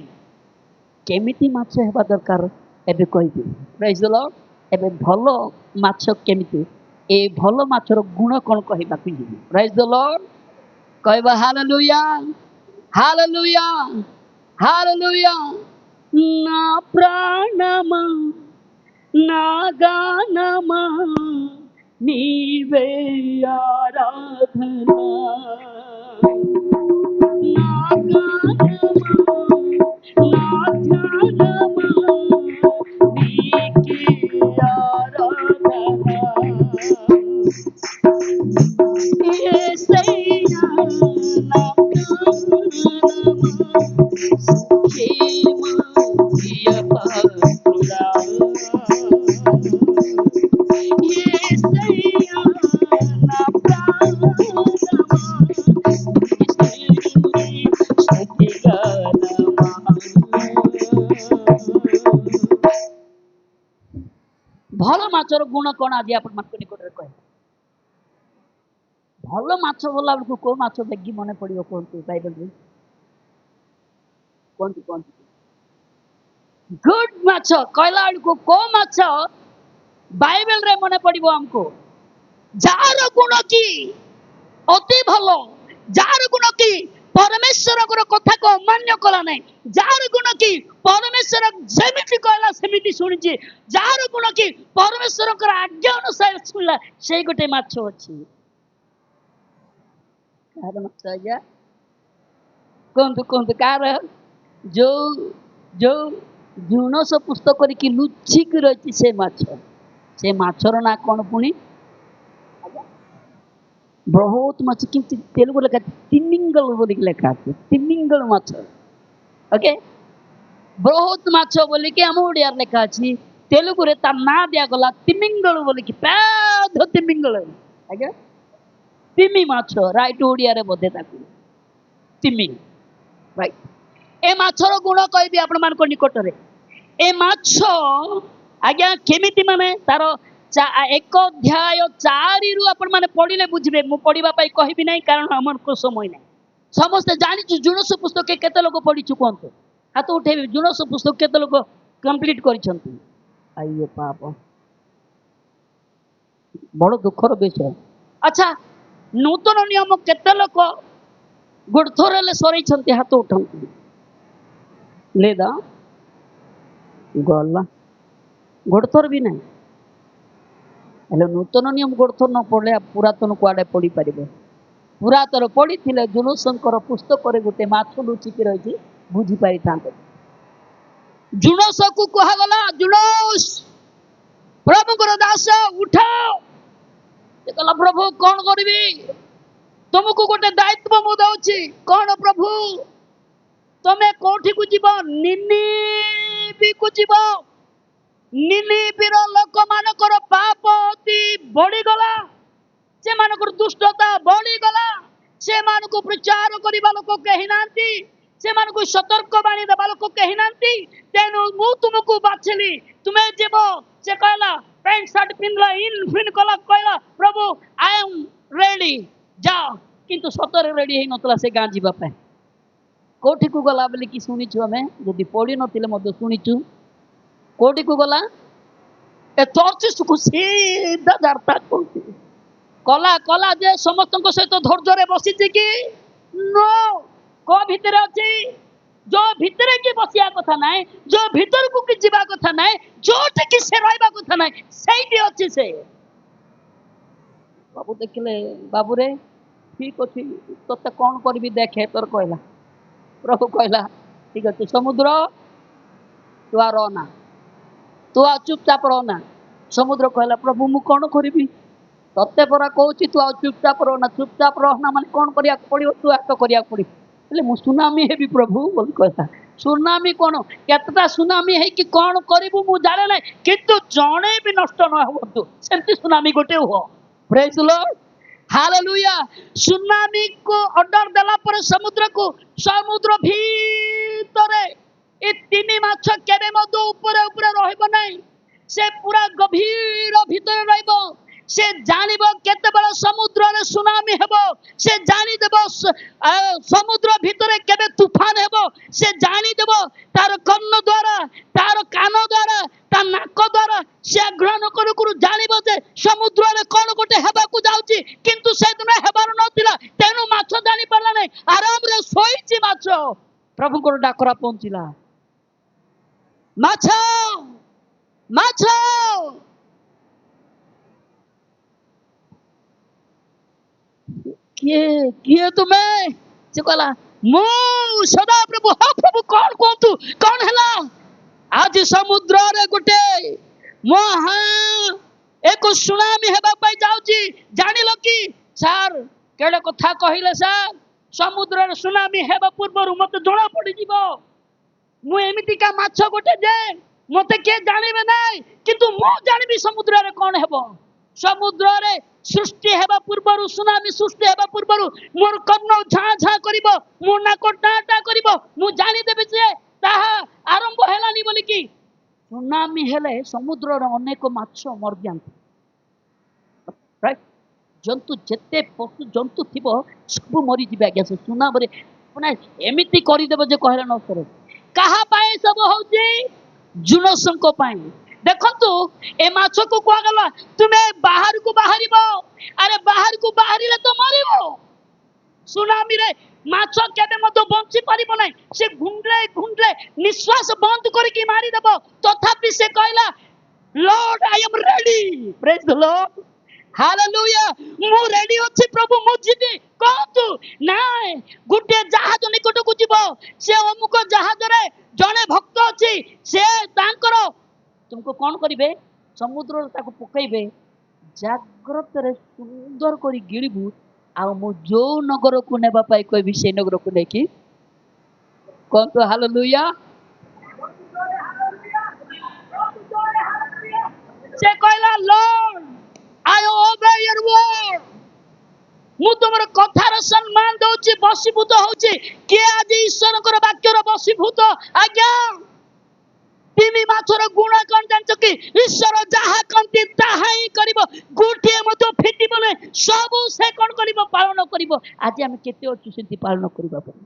କେମିତି ମାଛ ହେବା ଦରକାର ଏବେ କହିବି। ପ୍ରେଜ୍ ଦ ଲର୍ଡ। ଏବେ ଭଲ ମାଛ କେମିତି, ଏ ଭଲ ମାଛର ଗୁଣ କଣ କହିବାକୁ ଯିବି। ପ୍ରେଜ୍ ଦ ଲର୍ଡ। କହିବା ହାଲେଲୁୟା, ହାଲେଲୁୟା, ହାଲେଲୁୟା। ନା ପ୍ରାଣମା, నా గానమా నీవే ఆరాధన, నా గానమా, నా ధ్యానమా నీకే ఆరాధన, యేసయ్యా నా ప్రాణమా, ప్రేమ ప్రియ పాత్రుడా, యేసయ్యా నా ప్రాణమా, స్తుతి గానమా। ଭଲ ମାଛର ଗୁଣ କଣ ଆଜି ଆପଣମାନଙ୍କ ନିକଟରେ କହିବେ? ଭଲ ମାଛ ଗଲା ବେଳକୁ କୋଉ ମାଛ ଦେଖି ମନେ ପଡିବ କୁହନ୍ତୁ? ବାଇବଲରେ କୁହନ୍ତୁ କୁହନ୍ତୁ। ଗୁଡ ମାଛ କହିଲା ବେଳକୁ କୋଉ ମାଛ ବାଇବେଲରେ ମନେ ପଡିବ ଆମକୁ? ଯାହାର ଗୁଣ କି ଅତି ଭଲ, ଯାହାର ଗୁଣ କି ପରମେଶ୍ୱରଙ୍କର କଥାକୁ ଅମାନ୍ୟ କଲା ନାହିଁ, ଯାହାର ଗୁଣ କି ପରମେଶ୍ୱର ଯେମିତି କହିଲା ସେମିତି ଶୁଣିଛି, ଯାହାର ଗୁଣ କି ପରମେଶ୍ୱରଙ୍କର ଆଜ୍ଞା ଅନୁସାରେ ଶୁଣିଲା, ସେଇ ଗୋଟେ ମାଛ ଅଛି। କାହାର ମାଛ ଆଜ୍ଞା? କୁହନ୍ତୁ କୁହନ୍ତୁ କାହାର? ଯୋଉ ଯୋଉ ଜୁନସ ପୁସ୍ତକ କରିକି ଲୁଚିକି ରହିଛି ସେ ମାଛ, ସେ ମାଛର ନାଁ କଣ ପୁଣି? ବହୁତ ମାଛ, କିନ୍ତୁ ତେଲୁଗୁ ଲେଖା ତିମିଙ୍ଗଲ ବୋଲିକି ଲେଖା ଅଛି, ତିମିଙ୍ଗଳ ମାଛ। ଓକେ, ବହୁତ ମାଛ ବୋଲିକି ଆମ ଓଡ଼ିଆରେ ଲେଖା ଅଛି, ତେଲୁଗୁରେ ତା ନାଁ ଦିଆଗଲା ତିମିଙ୍ଗଳ ବୋଲିକି, ପାଦ ତିମିଙ୍ଗଳ। ଆଜ୍ଞା, ତିମି ମାଛ, ରାଇଟ ଓଡ଼ିଆରେ ବୋଧେ ତାକୁ ତିମି, ରାଇଟ। ଏ ମାଛର ଗୁଣ କହିବି ଆପଣମାନଙ୍କ ନିକଟରେ। ए माछ आज्ञा केमिति माने तार 1 अध्याय 4 रु आपण माने पढ़िले बुझिबे मु पढ़िबा पई कहबी नाही कारण हमर को समय नाही समस्त जानिछु जुनस पुस्तक केते लोग पढ़िछु कोनते हाथ उठेबे जुनस पुस्तक केते लोग कंप्लीट करिसंती आइए पाप बड़ दुखर विषय अच्छा नूतन नियम केते लोग गुड़थोरले सरेइछंती हाथ उठंती लेदा गला गोड़थर भी नहीं हेले नूतन नियम गोड़थर न पढ़ले पुरातन कुआडे पढ़ी पारिबे पुरातन पढ़ी थिले जुनसंकर पुस्तक रे गोटे माछ लुचिकी रही बुझी पारि थांते जुनस को कहा गला जुनस प्रभुकर दास उठाओ से कहला प्रभु कौन करबी तुमको गोटे दायित्व मु दउची कौन प्रभु तमे कोठी को जीव निनिबी को जीव निनिबिर लोक मानकर पाप अति बढ़ी गला से मानकर दुष्टता बढ़ी गला से मानको प्रचार करिबा लोक कहि नांती से मानको सतर्क बाणी देबा लोक कहि नांती तेनु मु तुमको बाछली तुमे जीव से कहला पैंट शर्ट पिनला इन फिन कला कहला प्रभु आई एम रेडी जा किंतु सतर रेडी हे नतला से गां जीवा पे कोठी को गला बोली कि शुणीचु आम जदि पढ़ी नथिले शुणीचु कोठी को गला ए चर्चिस को सीधा जारता कला कला जे समस्त सहित धैर्य रे बसी कि नो को भितर अच्छी जो भितर की बसिया कथा ना जो भीतर को कि जीवा कथा ना जो कि से रहा कथा ना सही अच्छी से बाबू देखिले बाबू रे ठीक अच्छी तोते कौन करी देखे तोर कहला प्रभु कहला ठीक अच्छे समुद्र तू आ रहना तू आ चुपचाप रहना समुद्र कहला प्रभु मु कौन करी तत्ते परा कहूँ तू आ चुपचाप रहना माने कौन करिया पड़ो तू आ तो करिया पड़ी हेले मु सुनामी हेबी प्रभु बोल कहला सुनामी कौन केतटा सुनामी है कि कौन करू मु जाने ना किंतु जणे भी नष्ट न हो तू सेमती सुनामी गोटे हो praise the lord hallelujah tsunami को ऑर्डर देला पर समुद्र भीतरे ए तीन माछ केबे मधु ऊपर ऊपर रहइबो नाही से पूरा गभीर भीतर रहइबो से जानिबो केते बड़ समुद्र रे सुनामी हेबो से जानि देबो समुद्र भीतरे केबे तूफान हेबो से जानि देबो तार कर्ण द्वारा तार कान द्वारा तार नाक द्वारा से ग्रहण करू करू जानिबो जे समुद्र रे कोन गोटे हेबा को जाउची किंतु से दिन हेबार नथिला तेनु माछ जानि परला नै आराम रे सोईची माछ प्रभु को डाकरा पहुंचिला माछ माछ किए तुम्हें से कहला मु सदा प्रभु हाँ प्रभु कौन कहतु कौन हैला आज समुद्र रे गोटे महा एक सुनामी हेबा पाई जाउची जानिलो कि सर केडे कथा कहिले सर समुद्र रे सुनामी हेबा पूर्व मते जणा पड़ी जीवो मु एमिति का माछ गोटे जे मते के जानिबे नाही किंतु मु जानिबी समुद्र रे कोन हेबो समुद्र रे सृष्टि हेबा पूर्व सुनामी सृष्टि हेबा पूर्व मोर कर्ण झा झा करिवो मोर नाक टाटा करिवो मु जानि देबे जे ताहा आरंभ हेलानी बोली कि सुनामी हेले समुद्र रे अनेक माछ मर जांती राइट जंतु जेते पशु जंतु थिबो सब मरी जिबे आज्ञा से सुनाम रे पुना एमिति करि देबो जे कहला न करे कहा पाए सब होउची जुनसंको पाए देखंतु ए माछ को कुआ गला तुमे बाहर को बाहरिबो अरे बाहर को बाहरिले तो मरिबो सुनामी रे माछ केबे मतो बंची परिबो नै से घुंडले निश्वास बंद करके मारी देबो तथापि से कहला Lord I am ready praise the lord hallelujah मु रेडी अछि प्रभु मु जीबी कहतु नाय गुटे जहाज निकट को जीवो से अमुक जहाज रे जने भक्त अछि से तांकर तुमको कौन करिवे समुद्र ताको पकइबे जाग्रत रे सुंदर करी गिळबू आ मु जो नगर को नेबा पाई कहबी से नगर को नेकी कोन तो हालेलुया से कहला लॉर्ड आई ओबे योर वर्ड मु तुमर कथार सम्मान दउची बसीभूत होउची के आज ईश्वरकर वाक्यर बसीभूत आज्ञा ତିମି ମାଛର ଗୁଣ କଣ ଜାଣିଛ କି? ଈଶ୍ୱର ଯାହା କହନ୍ତି ତାହା ହିଁ କରିବ, ଗୋଟିଏ ମଧ୍ୟ ଫିଟିବ ନାହିଁ, ସବୁ ସେ କଣ କରିବ? ପାଳନ କରିବ। ଆଜି ଆମେ କେତେ ଅଛୁ ସେମିତି ପାଳନ କରିବା ପାଇଁ?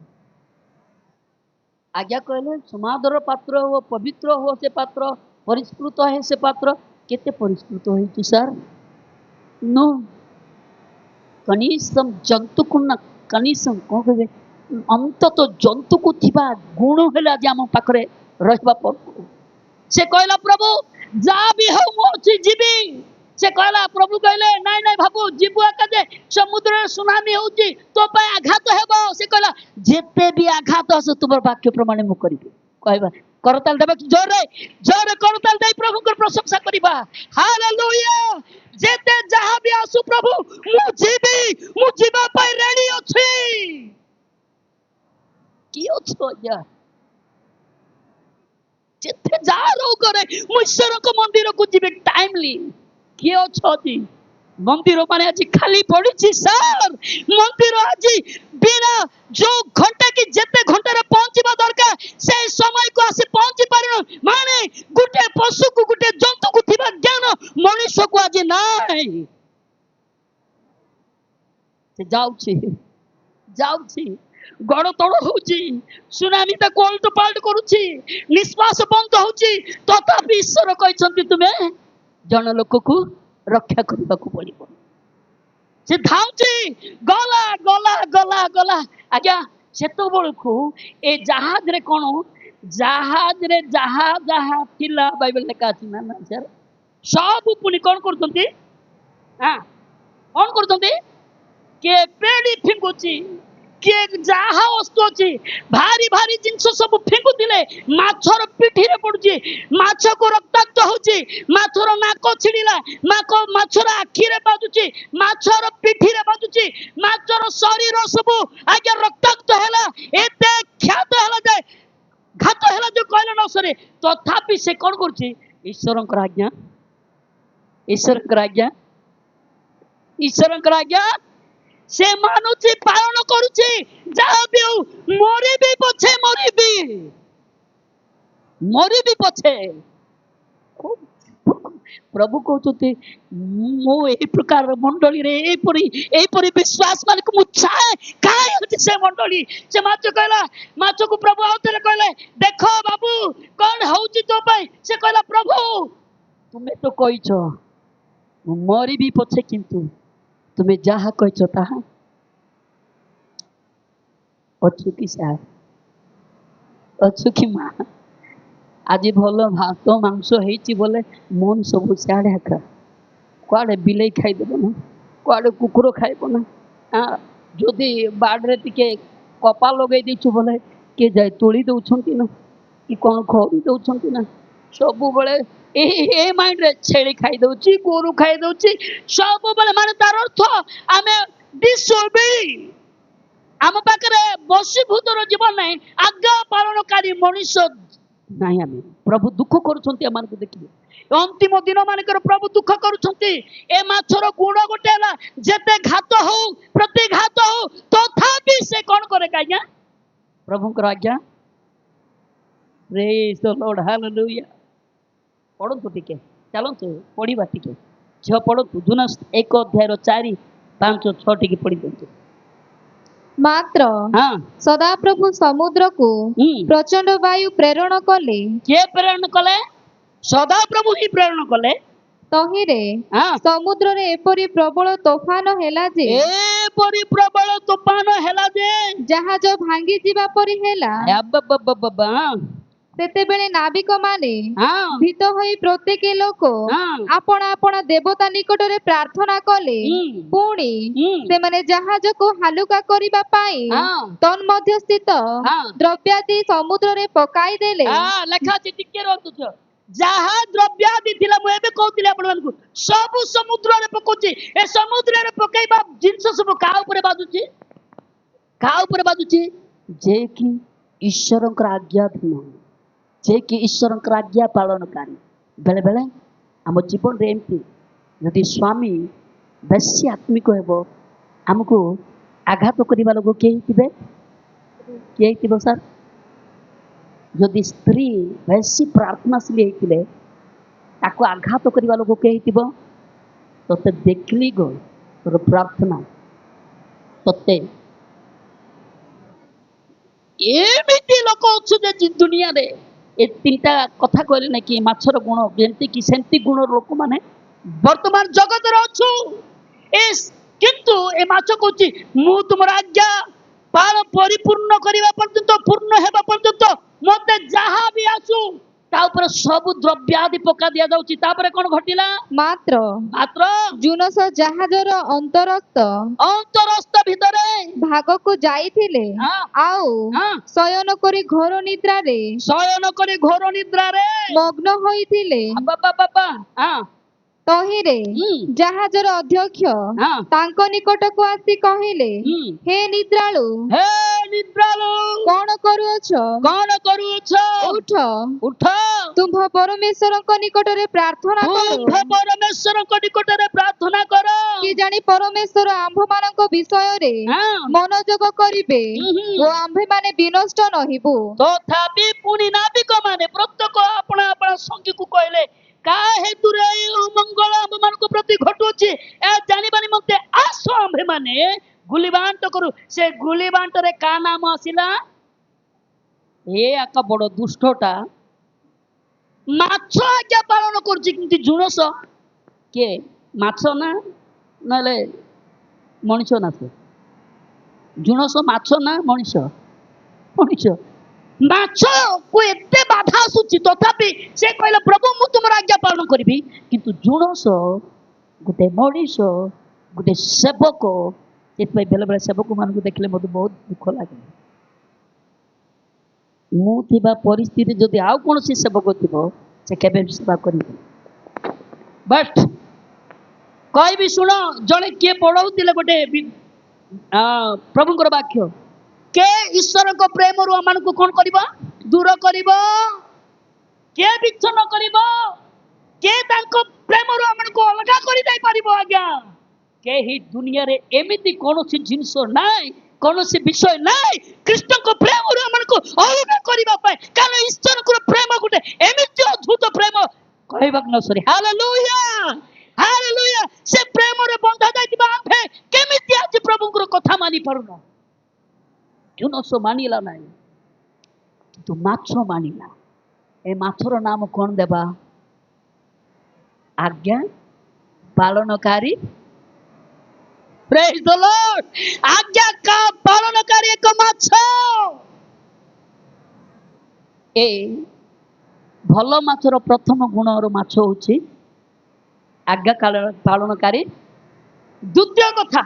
ଆଜ୍ଞା କହିଲେ ସମାଦର ପାତ୍ର ହୁଅ, ପବିତ୍ର ହୁଅ ସେ ପାତ୍ର, ପରିଷ୍କୃତ ହେ ସେ ପାତ୍ର। କେତେ ପରିଷ୍କୃତ ହେଇଛି ସାର୍? नो, कनिष्ठम जंतुକୁ ନା କନିଷ୍ଠମ କଣ କହିବେ, ଅନ୍ତତଃ ଜନ୍ତୁକୁ ଥିବା ଗୁଣ ହେଲା ଯେ ଆମ ପାଖରେ ରହିବା ପୂର୍ବରୁ ସେ କହିଲା ପ୍ରଭୁ ଯାହା ବି ହଉ ମୁଁ ଅଛି ଯିବି। ସେ କହିଲା, ପ୍ରଭୁ କହିଲେ ନାଇଁ ନାଇଁ ବାବୁ ଯିବୁ ଏକା ଯେ ସମୁଦ୍ରରେ ସୁନାମି ହଉଛି, ତୋ ପାଇଁ ଆଘାତ ହେବ। ସେ କହିଲା ଯେତେ ବି ଆଘାତ ଆସୁ ତୁମର ବାକ୍ୟ ପ୍ରମାଣ ମୁଁ କରିବି। କହିବା କରତାଲ ଦେବା, ଜୋରରେ ଜୋରରେ କରତାଲ ଦେଇ ପ୍ରଭୁଙ୍କର ପ୍ରଶଂସା କରିବା। ହାଲେଲୁୟା। ଯେତେ ଯାହା ବି ଆସୁ ପ୍ରଭୁ ମୁଁ ଯିବି, ମୁଁ ଯିବା ପାଇଁ ରେଡି ଅଛି। କି ଅଛ ଆଜ୍ଞା? ଯେତେ ଯାହା ରହୁ କରେ ମୁଁ ଈଶ୍ୱରଙ୍କ ମନ୍ଦିରକୁ ଯିବି ଟାଇମଲି। କିଏ ଅଛନ୍ତି? ମନ୍ଦିର ମାନେ ଆଜି ଖାଲି ପଡିଛି ସାର୍। ମନ୍ଦିର ଆଜି ବିନା ଯୋଉ ଘଣ୍ଟା କି ଯେତେ ଘଣ୍ଟାରେ ପହଞ୍ଚିବା ଦରକାର ସେଇ ସମୟକୁ ଆସି ପହଞ୍ଚି ପାରିନ, ମାନେ ଗୋଟେ ପଶୁକୁ ଗୋଟେ ଜନ୍ତୁକୁ ଥିବା ଜ୍ଞାନ ମଣିଷକୁ ଆଜି ନାହିଁ। ସେ ଯାଉଛି ଯାଉଛି, ଗଡ଼ ତଳ ହଉଛି, ସୁନାମି ତାକୁ ଓଲଟ ପାଲଟ କରୁଛି, ନିଶ୍ୱାସ ବନ୍ଦ ହଉଛି, ତଥାପି ଈଶ୍ୱର କହିଛନ୍ତି ତୁମେ ଜଣ ଲୋକକୁ ରକ୍ଷା କରିବାକୁ ପଡିବ। ସେ ଧାଉଛି, ଗଲା ଗଲା ଗଲା ଗଲା। ଆଜ୍ଞା ସେତେବେଳକୁ ଏ ଜାହାଜରେ କଣ, ଜାହାଜରେ ଯାହା ଯାହା ଥିଲା ବାଇବେଲ ଲେଖା ଅଛି ନା ନା ସାର୍, ସବୁ ପୁଣି କଣ କରୁଛନ୍ତି? କଣ କରୁଛନ୍ତି? କିଏ ପେଡି ଫିଙ୍ଗୁଛି, କିଏ ଯାହା ବସ୍ତୁ ଅଛି ଭାରି ଭାରି ଜିନିଷ ସବୁ ଫିଙ୍ଗୁଥିଲେ, ମାଛର ପିଠିରେ ପଡୁଛି, ମାଛକୁ ରକ୍ତାକ୍ତ ହଉଛି, ମାଛର ନାକ ଛିଡ଼ିଲା, ମାଛର ଆଖିରେ ବାଜୁଛି, ମାଛର ପିଠିରେ ବାଜୁଛି, ମାଛର ଶରୀର ସବୁ ଆଜ୍ଞା ରକ୍ତାକ୍ତ ହେଲା, ଏତେ କ୍ଷତ ହେଲା ଯେ ଘାତ ହେଲା ଯୋଉ କହିଲେ ନ ସରେ। ତଥାପି ସେ କଣ କରୁଛି? ଈଶ୍ୱରଙ୍କର ଆଜ୍ଞା, ଈଶ୍ୱରଙ୍କର ଆଜ୍ଞା, ଈଶ୍ୱରଙ୍କର ଆଜ୍ଞା ସେ ମାନୁଛି, ପାଳନ କରୁଛି। ଯାହା ବି ହଉ ମରିବି ପଛେ, ମରିବି ମରିବି ପଛେ। ପ୍ରଭୁ କହୁଛନ୍ତି ମୁଁ ଏଇ ପ୍ରକାର ମଣ୍ଡଳୀରେ ଏଇପରି ବିଶ୍ୱାସ ମାନଙ୍କୁ ମୁଁ ଚାହେଁ। କାହିଁ ଅଛି ସେ ମଣ୍ଡଳୀ? ସେ ମାଛ କହିଲା, ମାଛକୁ ପ୍ରଭୁ ଆଉ ଥରେ କହିଲେ ଦେଖ ବାବୁ କଣ ହଉଛି ତୋ ପାଇଁ। ସେ କହିଲା ପ୍ରଭୁ ତୁମେ ତ କହିଛ ମୁଁ ମରିବି ପଛେ, କିନ୍ତୁ ତୁମେ ଯାହା କହିଛ ତାହା ଅଛୁ କି ସାର୍? ଅଛୁ କି ମା? ଆଜି ଭଲ ଭାତ ମାଂସ ହେଇଛି ବୋଲେ ମନ ସବୁ ସିଆଡ଼େ ଏକା, କୁଆଡ଼େ ବିଲେଇ ଖାଇଦେବ ନା, କୁଆଡ଼େ କୁକୁର ଖାଇବ ନା। ଯଦି ବାଡ଼ିରେ ଟିକେ କପା ଲଗେଇ ଦେଇଛୁ ବୋଲେ କିଏ ଯାଇ ତୋଳି ଦେଉଛନ୍ତି ନା, କି କ'ଣ ଖରି ଦେଉଛନ୍ତି ନା। ସବୁବେଳେ ଏ ମାଇଣ୍ଡରେ ଛେଳି ଖାଇଦେଉଛି, ଗୋରୁ ଖାଇଦେଉଛି ସବୁବେଳେ, ମାନେ ତାର ଅର୍ଥ ଆମେ disobey, ଆମ ପାଖରେ ବଶୀଭୂତର ଜୀବନ ନାହିଁ, ଆଜ୍ଞା ପାଳନକାରୀ ମଣିଷ ନାହିଁ ଆମେ। ପ୍ରଭୁ ଦୁଃଖ କରୁଛନ୍ତି ଏମାନଙ୍କୁ ଦେଖିବେ। ଅନ୍ତିମ ଦିନ ମାନଙ୍କର ପ୍ରଭୁ ଦୁଃଖ କରୁଛନ୍ତି। ଏ ମାଛର ଗୁଣ ଗୋଟେ ହେଲା, ଯେତେ ଘାତ ହଉ ପ୍ରତିଘାତ ହଉ ତଥାପି ସେ କଣ କରେ ଆଜ୍ଞା? ପ୍ରଭୁଙ୍କର ଆଜ୍ଞା। ପ୍ରେଜ୍ ଦ ଲର୍ଡ, ହାଲେଲୁୟା। ପଢନ୍ତୁ ଟିକେ, ଚାଲନ୍ତୁ ପଢିବା ଟିକେ। ଝିଅ ପଢନ୍ତୁ, ଜୋନାସ 1:4-5-6 ଟିକେ ପଢି ଦିଅନ୍ତୁ। ମାତ୍ର ସଦାପ୍ରଭୁ ସମୁଦ୍ରକୁ ପ୍ରଚଣ୍ଡ ବାୟୁ ପ୍ରେରଣ କଲେ। କିଏ ପ୍ରେରଣ କଲେ? ସଦାପ୍ରଭୁ ହିଁ ପ୍ରେରଣ କଲେ। ତହିଁରେ ସମୁଦ୍ରରେ ଏପରି ପ୍ରବଳ ତୋଫାନ ହେଲା ଯେ, ଏପରି ପ୍ରବଳ ତୋଫାନ ହେଲା ଯେ ଜାହାଜ ଭାଙ୍ଗି ଯିବା ପରି ହେଲା। ସେତେବେଳେ ନାବିକ ମାନେ ଭୀତ ହୋଇ ପ୍ରତ୍ୟେକ ଲୋକ ଆପଣା ଆପଣା ଦେବତା ନିକଟରେ ପ୍ରାର୍ଥନା କଲେ। ପୁଣି ସେମାନେ ଜାହାଜକୁ ହାଲୁକା କରିବା ପାଇଁ ତନ୍ମଧ୍ୟ ସ୍ଥିତ ଦ୍ରବ୍ୟାଦି ସମୁଦ୍ରରେ ପକାଇ ଦେଲେ। ଲେଖା ଅଛି, ଟିକେ ରହନ୍ତୁ। ଯାହା ଦ୍ରବ୍ୟାଦି ଥିଲା, ମୁଁ ଏବେ କହୁଥିଲି ଆପଣମାନଙ୍କୁ, ସବୁ ସମୁଦ୍ରରେ ପକଉଛି। ଏ ସମୁଦ୍ରରେ ପକେଇବା ଜିନିଷ ସବୁ କାହା ଉପରେ ବାଜୁଛି? କାହା ଉପରେ ବାଜୁଛି? ଯେ କି ଈଶ୍ୱରଙ୍କର ଆଜ୍ଞାଧୀନ, ଯେ କି ଈଶ୍ୱରଙ୍କର ଆଜ୍ଞା ପାଳନକାରୀ। ବେଳେ ବେଳେ ଆମ ଜୀବନରେ ଏମିତି ଯଦି ସ୍ୱାମୀ ବେଶୀ ଆତ୍ମିକ ହେବ, ଆମକୁ ଆଘାତ କରିବା ଲୋକ କିଏ ହେଇଥିବେ? କିଏ ହେଇଥିବ ସାର୍? ଯଦି ସ୍ତ୍ରୀ ବେଶୀ ପ୍ରାର୍ଥନାଶୀଳୀ ହେଇଥିଲେ ତାକୁ ଆଘାତ କରିବା ଲୋକ କିଏ ହେଇଥିବ? ତତେ ଦେଖିଲି ଗୋ ତୋର ପ୍ରାର୍ଥନା ତତେ ଏମିତି ଲୋକ ଅଛନ୍ତି ଦୁନିଆରେ। ଏ ତିନିଟା କଥା କହିଲେ ନାଇଁ କି ମାଛର ଗୁଣ ଯେମିତି କି ସେମିତି ଗୁଣ ଲୋକମାନେ ବର୍ତ୍ତମାନ ଜଗତରେ ଅଛୁ। କିନ୍ତୁ ଏ ମାଛ କହୁଛି ମୁଁ ତୁମର ଆଜ୍ଞା ପାଳ ପରିପୂର୍ଣ୍ଣ କରିବା ପର୍ଯ୍ୟନ୍ତ ପୂର୍ଣ୍ଣ ହେବା ପର୍ଯ୍ୟନ୍ତ ମତେ ଯାହା ବି ଆସୁ ତା ଉପରେ ସବୁ ଦ୍ରବ୍ୟାଦି ପକା ଦିଆଯାଉଛି। ତାପରେ କଣ ଘଟିଲା? ମାତ୍ର ମାତ୍ର ଜୁନସ ଜାହାଜର ଅନ୍ତରସ୍ଥ ଭିତରେ ଭାଗକୁ ଯାଇଥିଲେ ଆଉ ଶୟନ କରି ଘୋର ନିଦ୍ରାରେ ମଗ୍ନ ହୋଇଥିଲେ। ତହିଁରେ ଜାହାଜର ଅଧ୍ୟକ୍ଷ ତାଙ୍କ ନିକଟକୁ ଆସି କହିଲେ, ହେ ନିଦ୍ରାଳୁ କଣ କରୁଅଛ? ଉଠ ତୁମ୍ଭ ପରମେଶ୍ୱରଙ୍କ ନିକଟରେ ପ୍ରାର୍ଥନା କର। କି ଜାଣି ପରମେଶ୍ୱର ଆମ୍ଭମାନଙ୍କ ବିଷୟରେ ମନୋଯୋଗ କରିବେ ଓ ଆମ୍ଭେମାନେ ବିନଷ୍ଟ ନହିବୁ। ତଥାପି ପୁଣି ନାବିକ ମାନେ ପ୍ରତ୍ୟେକ ଆପଣା ଆପଣା ସଙ୍ଗୀକୁ କହିଲେ କାହା ହେତୁରେ ଏହି ଅମଙ୍ଗଳ ଆମ୍ଭମାନଙ୍କ ପ୍ରତି ଘଟୁଅଛି ଏହା ଜାଣିବା ନିମନ୍ତେ ଆସ ଆମ୍ଭେମାନେ ଗୁଲି ବାଣ୍ଟ କରୁ। ସେ ଗୁଲି ବାଣ୍ଟରେ କା ନାମ ଆସିଲା? ଏ ଆକା ବଡ ଦୁଷ୍ଟଟା ମାଛ ଆଜ୍ଞା ପାଳନ କରୁଛି କିନ୍ତୁ ଜୁଣସ କିଏ? ମାଛ ନା ନହେଲେ ମଣିଷ ନା? ସେ ଜୁଣସ ମାଛ ନା ମଣିଷ? ମାଛକୁ ଏତେ ବାଧା ଆସୁଛି ତଥାପି ସେ କହିଲେ ପ୍ରଭୁ ମୁଁ ତୁମର ଆଜ୍ଞା ପାଳନ କରିବି। କିନ୍ତୁ ଜୁଣସ ଗୋଟେ ମଣିଷ, ଗୋଟେ ସେବକ। ସେଥିପାଇଁ ବେଳେ ବେଳେ ସେବକ ମାନଙ୍କୁ ଦେଖିଲେ ମୋତେ ବହୁତ ଦୁଃଖ ଲାଗେ। ମୁଁ ଥିବା ପରିସ୍ଥିତି ଯଦି ଆଉ କୌଣସି ସେବକ ଥିବ ସେ କେବେ ସେବା କରିବ। ବଟ୍ କହିବି ଶୁଣ, ଜଣେ କିଏ ପଢଉଥିଲେ ଗୋଟେ ପ୍ରଭୁଙ୍କର ବାକ୍ୟ, କେ ଈଶ୍ୱରଙ୍କ ପ୍ରେମରୁ ଆମମାନଙ୍କୁ କଣ କରିବ? ଦୂର କରିବ। କିଏ ବିଚ୍ଛନ୍ନ କରିବ? କିଏ ତାଙ୍କ ପ୍ରେମରୁ ଆମମାନଙ୍କୁ ଅଲଗା କରିଦେଇ ପାରିବ? ଆଜ୍ଞା କେହି ଦୁନିଆରେ ଏମିତି କୌଣସି ଜିନିଷ ନାହିଁ, କୌଣସି ବିଷୟ ନାହିଁ ଖ୍ରୀଷ୍ଟଙ୍କ ପ୍ରେମରୁ ଆମମାନଙ୍କୁ ଅଲଗା କରିବା ପାଇଁ। କାରଣ ଈଶ୍ୱରଙ୍କର ପ୍ରେମ ଗୋଟେ ଏମିତି ଅଦ୍ଭୁତ ପ୍ରେମ କହିବାକୁ ନ ସରେ। Hallelujah hallelujah. ସେ ପ୍ରେମରେ ବନ୍ଧା ଯାଇଥିବା ଆମ୍ଭେ କେମିତି ଆଜି ପ୍ରଭୁଙ୍କର କଥା ମାନି ପାରୁନ? ଜୁନସ ମାନିଲା ନାହିଁ କିନ୍ତୁ ମାଛ ମାନିଲା। ଏ ମାଛର ନାମ କଣ ଦେବା? ଆଜ୍ଞା ପାଳନକାରୀ। ପ୍ରେଜ୍ ଦ ଲର୍ଡ। ଆଜ୍ଞା ପାଳନକାରୀ ଏକ ମାଛ। ଏ ଭଲ ମାଛର ପ୍ରଥମ ଗୁଣର ମାଛ ହଉଛି ଆଜ୍ଞା ପାଳନକାରୀ। ଦ୍ୱିତୀୟ କଥା,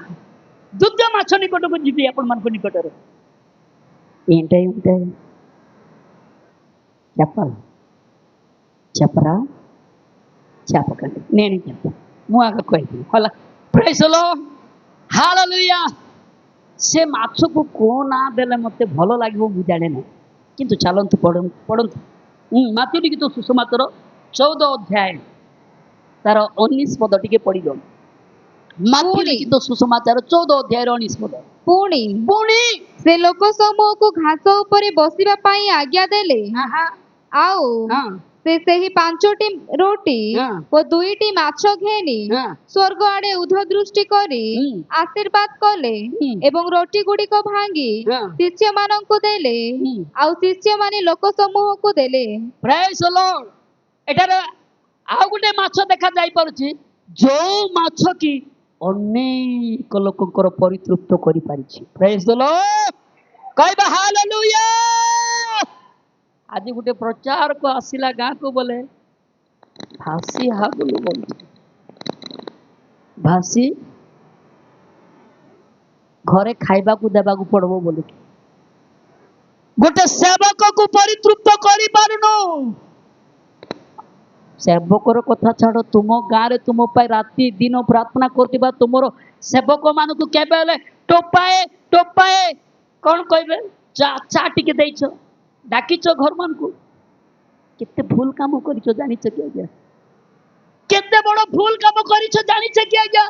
ଦ୍ୱିତୀୟ ମାଛ ନିକଟକୁ ଯିବି ଆପଣମାନଙ୍କ ନିକଟରେ। ଚପରା ଚାପକାଣ୍ଡି నేను చెప్తా ମୁଁ ଆଗ କହିବି ହେଲା। ପ୍ରେଜ୍ ଦ ଲର୍ଡ ହାଲେଲୁୟା। ସେ ମାଛକୁ କୋଉ ନାଁ ଦେଲେ ମତେ ଭଲ ଲାଗିବ ମୁଁ ଜାଣେ ନାହିଁ, କିନ୍ତୁ ଚାଲନ୍ତୁ ପଢନ୍ତୁ ମାତୃ ଲିଖିତ ସୁସମାଚାର 14 ଅଧ୍ୟାୟ ତାର 19 ପଦ ଟିକେ ପଢିଲ। ମାତୃ ଲିଖିତ ସୁସମାଚାର 14 ଅଧ୍ୟାୟର 19 ପଦ। ପୁଣି ସେ ଲୋକ ସମୂହକୁ ଘାସ ଉପରେ ବସିବା ପାଇଁ ଆଜ୍ଞା ଦେଲେ। ଆଉ ସେ ସେହି 5ଟି ରୋଟି ଓ 2ଟି ମାଛ ଘେନି ସ୍ୱର୍ଗ ଆଡେ ଉଧ ଦୃଷ୍ଟି କରି ଆଶୀର୍ବାଦ କଲେ ଏବଂ ରୋଟି ଗୁଡିକ ଭାଙ୍ଗି ଶିଷ୍ୟମାନଙ୍କୁ ଦେଲେ ଆଉ ଶିଷ୍ୟମାନେ ଲୋକ ସମୂହକୁ ଦେଲେ। ପ୍ରେଜ୍ ଦ ଲର୍ଡ। ଏଠାରେ ଆଉ ଗୋଟେ ମାଛ ଦେଖା ଯାଇପାରୁଛି, ଯୋଉ ମାଛ କି ଅନେକ ଲୋକଙ୍କର ପରିତୃପ୍ତ କରିପାରିଛି। ପ୍ରେଜ୍ ଦ ଲର୍ଡ। କହିବା ହାଲେଲୁୟା। ଆଜି ଗୋଟେ ପ୍ରଚାରକ ଆସିଲା ଗାଁକୁ ବୋଲେ ଭାସି ହାବୁଲୁ ଭାସି ଘରେ ଖାଇବାକୁ ଦେବାକୁ ପଡବ ବୋଲି ଗୋଟେ ସେବକକୁ ପରିତୃପ୍ତ କରିପାରୁନୁ। ସେବକର କଥା ଛାଡ, ତୁମ ଗାଁରେ ତୁମ ପାଇଁ ରାତି ଦିନ ପ୍ରାର୍ଥନା କରୁଥିବା ତୁମର ସେବକ ମାନଙ୍କୁ କେବେ ହେଲେ ଟୋପାଏ କଣ କହିବେ ଚା ଟିକେ ଦେଇଛ, ଡାକିଛ ଘର ମାନଙ୍କୁ? କେତେ ଭୁଲ କାମ କରିଛ ଜାଣିଛ କି ଆଜ୍ଞା? କେତେ ବଡ ଭୁଲ କାମ କରିଛ ଜାଣିଛ କି ଆଜ୍ଞା?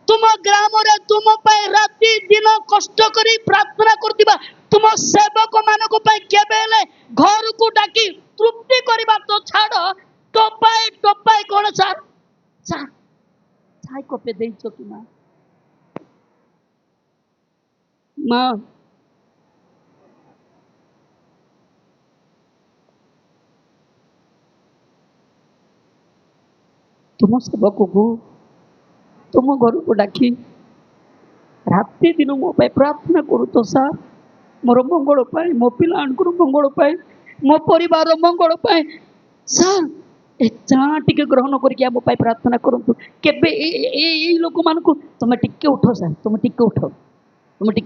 ତୁମ ଗ୍ରାମରେ ତୁମ ପାଇଁ ରାତି ଦିନ କଷ୍ଟ କରି ପ୍ରାର୍ଥନା କରୁଥିବା तुम सेवक मान केबे घर को डाकी तृप्ति करवा तो छाड़ टोपाए टोपाए कौन सार चाय कपे देइछो कि माँ माँ तुम सेवक को तुम घर को डाकी राति दिन मो प्रार्थना करू तो सार मोर मंगल पाए मो पिला मंगल पाए मो परिवार मंगल पाए सार जहाँ टे ग्रहण करके मो प्रार्थना करूँ केबे लोक मान तुम टिके उठ सार तुम टिके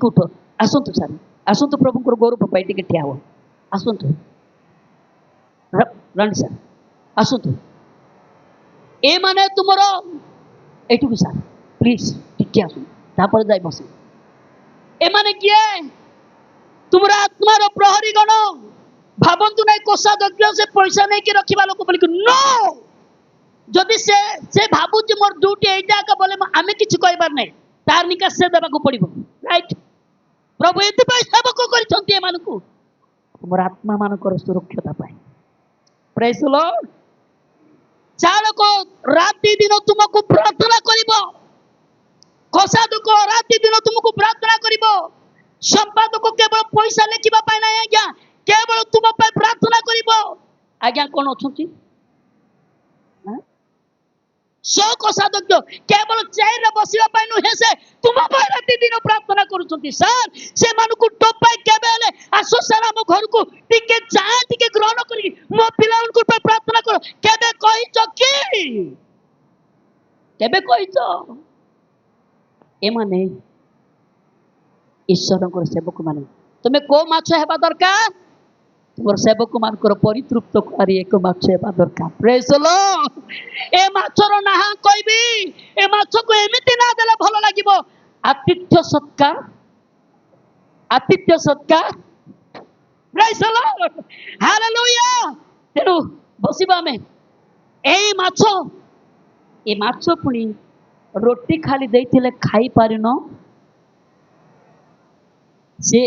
उठ आसतु सार आसतु प्रभु गौरव पाई टे ठिया हो आसतु रण सार आसतु ए माने तुमर एठू सार प्लीज टिके आस तापर जाए बस ए माने किए तुमर आत्मार प्रहरी गण भावतु ना कोषाध्यक्ष से पैसा नहीं कि रखा लोक बोल नो जदि से भावुँ मोर ड्यूटी यहीटा बोले आम कि कहबार ना तार निकास से देवा पड़ो राइट प्रभु ये सेवक कर तुम आत्मा मान सुरक्षता प्रेज द लॉर्ड चालक राति दिन तुमको प्रार्थना कर कोषाध्यक्ष राति दिन तुमको प्रार्थना कर संपादक केवल पैसा लिखा ना आज्ञा केवल तुम प्रार्थना कर आज्ञा कौन अच्छा कोषाध्यक्ष केवल चेयर बसवा नुहे से तुम राति दिन प्रार्थना कर टोपाई केबे आस सार आम घर को टिके चाह टिके ग्रहण कर मो पिला प्रार्थना कर केबे कहिच एमाने ईश्वर सेवक मान तुम्हें को माछ हेबा दरकार तुम सेवक मान परितृप्त कर एक माछ हेबा दरकार प्रेज द लॉर्ड ए माछर ना कहबी ए माछ को एमिति ना देले भल लागिवो आतिथ्य सत्कार प्रेज द लॉर्ड हालेलुया तेनु बसिबा में ए माछ पुणी रोटी खाली देइथिले खाई पारिनो से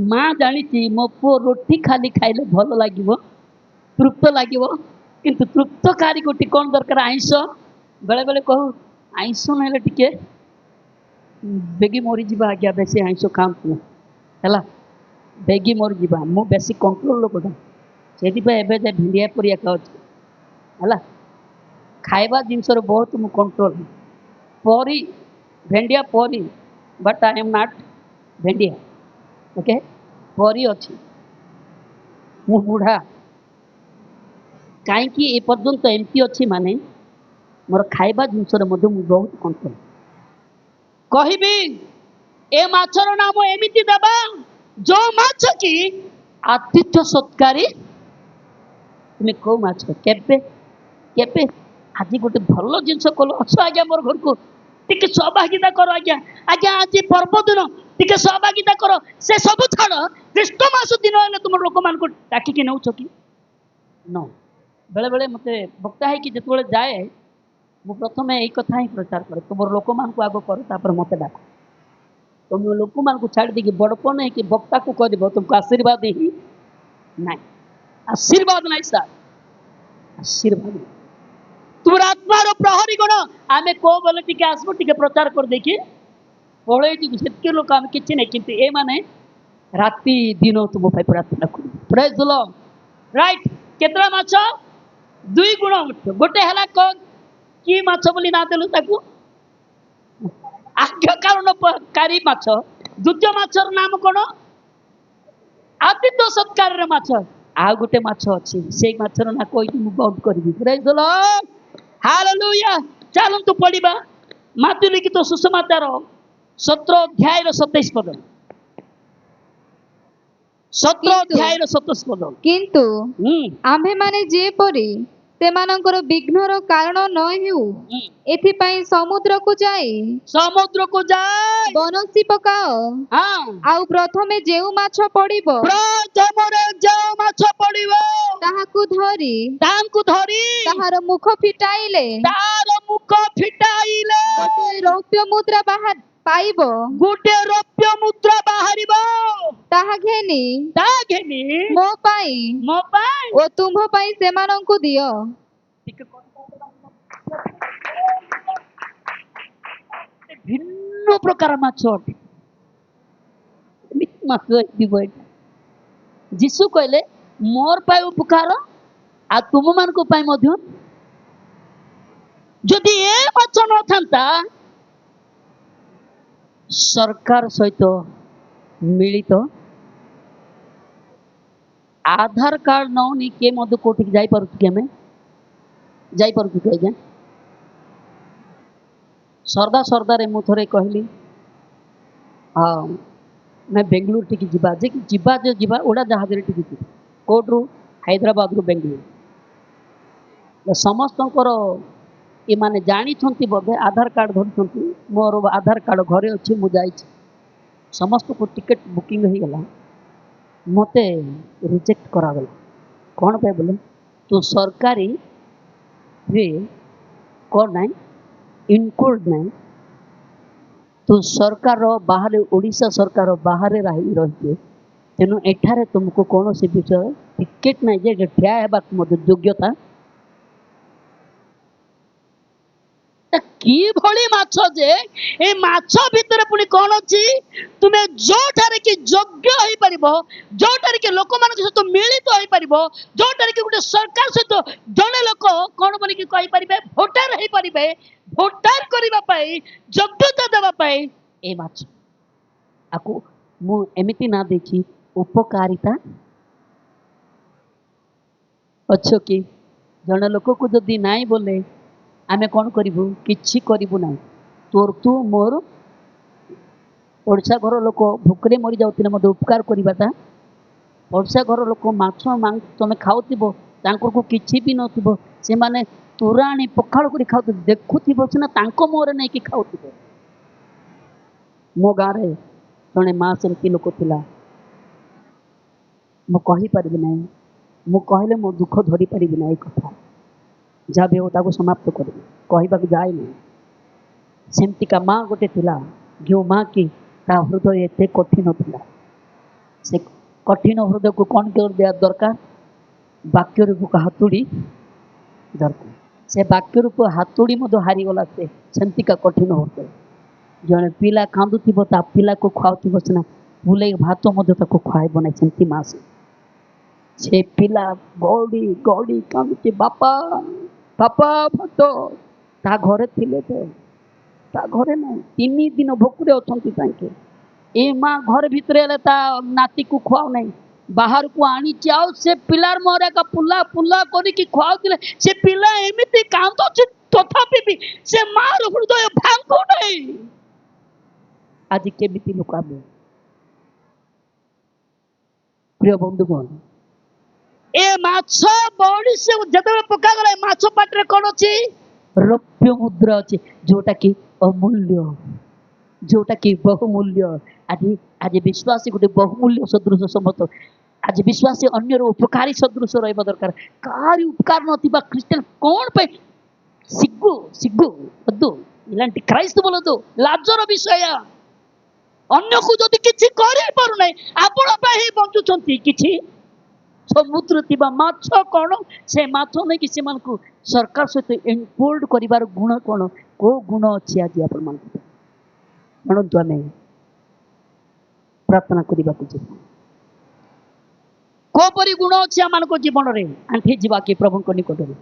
माँ जानी मो पु रोटी खाली खाइले भल लगे तृप्त लगे किंतु तृप्तकारी गोटी कौन दरकार आइंस बेले बेले कहू आइंस ना टिके बेगी मरीज आज्ञा बेस आइंस खाऊ है बेगी मरीज मु बेसी कंट्रोल लोकटा से भिंडिया परिया खाऊँ है खाइबा जिनसर बहुत मु कंट्रोल परी भेंडिया परी but I am not Bhendiya okay परी अच्छी मु बुढ़ा कहीं ए पर्यंत एमती अच्छी माने मोर खाइबा जिनसर बहुत कंट्रोल कहबी ए माछर नाम एमिति देबा जो माछ की आतिथ्य सत्कारी तुम्हें कौ माछ केबे केबे आज गोटे भल जिनस कल अस आज्ञा मोर घर को टिके सहभागिता कर आज्ञा आज्ञा आज पर्व दिन टिके सहभागिता कर से सब छाड़ क्रिस्टमास दिन है तुम लोक मान डाकिकी नौ कि न बेले बेले मत बक्ता है कि जिते जाए मु प्रथम यही कथा ही प्रचार करे तुम लोक मान को आग कर मत डाक तुम लोक मान छाड़ दी बड़पन है कि बक्ता को कह तुमको आशीर्वाद ही ना आशीर्वाद ना सर आशीर्वाद तुम आत्मार प्रहरी गण आम को बोले टिके आसबो टिके प्रचार कर देखी पड़े से लोक आम कि नहीं कि ए माने राति दिन तुम प्रार्थना कर प्रेज द लॉर्ड राइट केतरा माछ 2 गुण गोटे है कि माछ बोली ना देलु ताकू आज्ञा कारणकारी माछ द्वितीय माछर नाम कौन आतिथ्य सत्कार माछ आ गोटे माछ अच्छी से माछर ना कही मु बंद करी प्रेज द लॉर्ड हालेलुया चलतु पढ़ा माथ्यू लिखित सुसमाचार 17 अध्याय 27 पद 17 अध्याय 27 पद किंतु आम्भे माने जेपरि सेमानंकर विघ्नर कारण न हेउ एथिपाई समुद्र को जाए बनसी पकाओ आउ प्रथमे जेउ माछ पड़िबो ताहाकु धरी ताहार मुख फिटाइले रौप्य मुद्रा ପାଇବ, गोटे रौप्य मुद्रा बाहरिब ତାହା ଘେନି ता घेनी ମୋ ପାଇଁ मो पाई ଓ ତୁମ୍ଭ ପାଇଁ ସେମାନଙ୍କୁ ଦିଅ। ଭିନ୍ନ ପ୍ରକାର ମାଛ ଅଟେ। ଏମିତି ମାଛ ଦିବ ଏଇଟା। ଯୀଶୁ କହିଲେ ମୋର ପାଇଁ ଉପକାର ଆଉ ତୁମମାନଙ୍କ ପାଇଁ ମଧ୍ୟ। ଯଦି ଏ ମାଛ ନଥାନ୍ତା ସରକାର ସହିତ ମିଳିତ आधार कार्ड नौनी के मध्य कोटि जाई पारुछु कि हमें जाई पारुछु कि आज्ञा सरदा सरदारे मु थरे कहली हाँ मैं बेंगलुरु टिकी जिबा जे कि जिबा जे जिबा उड़ा जहाज रे टिकी जिबा कोट रु हैदराबाद रु बेंगलुरु समस्तंकर ए माने जानी छंती बोधे आधार कार्ड धरि छंती मोर आधार कार्ड घरे अछि मु जाई समस्त को टिकट बुकिंग हो गला मते रिजेक्ट करा गला कौन पे बोले तो सरकारी रे कौन नहीं इनक्लूड नहीं तो सरकार बाहर ओडिशा सरकार बाहर रही रही तेणु एठारे तुमको कौन से विषय टिकेट नहीं जे ठिया हेबा मत योग्यता कि भली माछ जे ए माछ भितर पुनी कौन अछि तुमे जोठारे कि योग्य होई परिबो जोठारे कि लोक मान के सहित मिलित होई परिबो जोठारे कि गुटे सरकार सहित जने लोक कौन बनि कि कहि परिबे वोटर होई परिबे वोटर करिबा पई योग्यता देबा पई ए माछ आकु मु एमिति ना देखी उपकारिता अच्छो कि जने लोक को जदी नाई बोले आमे कौन करिबु किछि करिबु नाही तोर तू मोर ओडिशा घर लोक भूकरे मरी जाउतिले मते उपकार करिबाटा ओडिशा घर लोक माछ मांस तमे खाउतिबो तांकर को किछि भी नथिबो से माने तुराणी पखाळ करी खाउति देखुतिबो सिना तांको मोरे नै कि खाउतिबो मो गारे जणे मा सेमती लोक थिला मो कहि परिबि नाही मो कहले मो दुख धरि परिबि नाही कथा जहाँ भी होता को समाप्त कर कहवा जाए नहीं सेमती का माँ गोटे थिला जो माँ की ता हृदय एते कठिन थिला से कठिन हृदय को कौन कर दिया दरकार वाक्य रूप हातुड़ी दरकार से वाक्य रूप हातुड़ी मध्य हारीगला से सेमती का कठिन हृदय जड़े पिला कांदुथिबो ता पिला को खुआउथिबो सिना भूले भात मध्य ताको खुआइबो नहीं सेमती माँ से पिला गौड़ी गौड़ी कांदुथि बापा पापा भात ता घरे थिले ता घरे ना 3 दिन भोकुरे अछंती तांके ए माँ घर भितरे ले ता नाती को खुआउ नहीं बाहर को आनी चाओ से पिलार मोरे का पुल्ला पुल्ला करी कि खुआउ दिले से पिला एमिति कांदो छ तथापि भी से माँ रो हृदय भांगो नहीं आज केमिति लुकाबे प्रिय बंधुगण ए माछ बॉडी से जतबे पका गला माछ पाटरे कोन अछि रौप्य मुद्रा अछि जोटा कि अमूल्य जोटा कि बहुमूल्य आज आज विश्वासी गुटे बहुमूल्य सदृश समत आज विश्वासी अन्य उपकारी सदृश रहबा दरकार कारी उपकार नथिबा क्रिश्चियन कोन पे सिग्गु सिग्गु अदु इलांटी क्राइस्ट बोलतो लाजर विषय अन्य को जदि किछि करि पारु नै आपण पे ही बंचुछंती किछि समुद्र थिबा माछ कोन से माछ नै कि से मानकु सरकार सहित इनक्लूड करिवार गुण कोन को गुण अछि आज आपण मानकु म्हणतो आमे प्रार्थना करिबा को को परि गुण अछि आमानको जीवन रे आंठी जीवा के प्रभु को निकट रे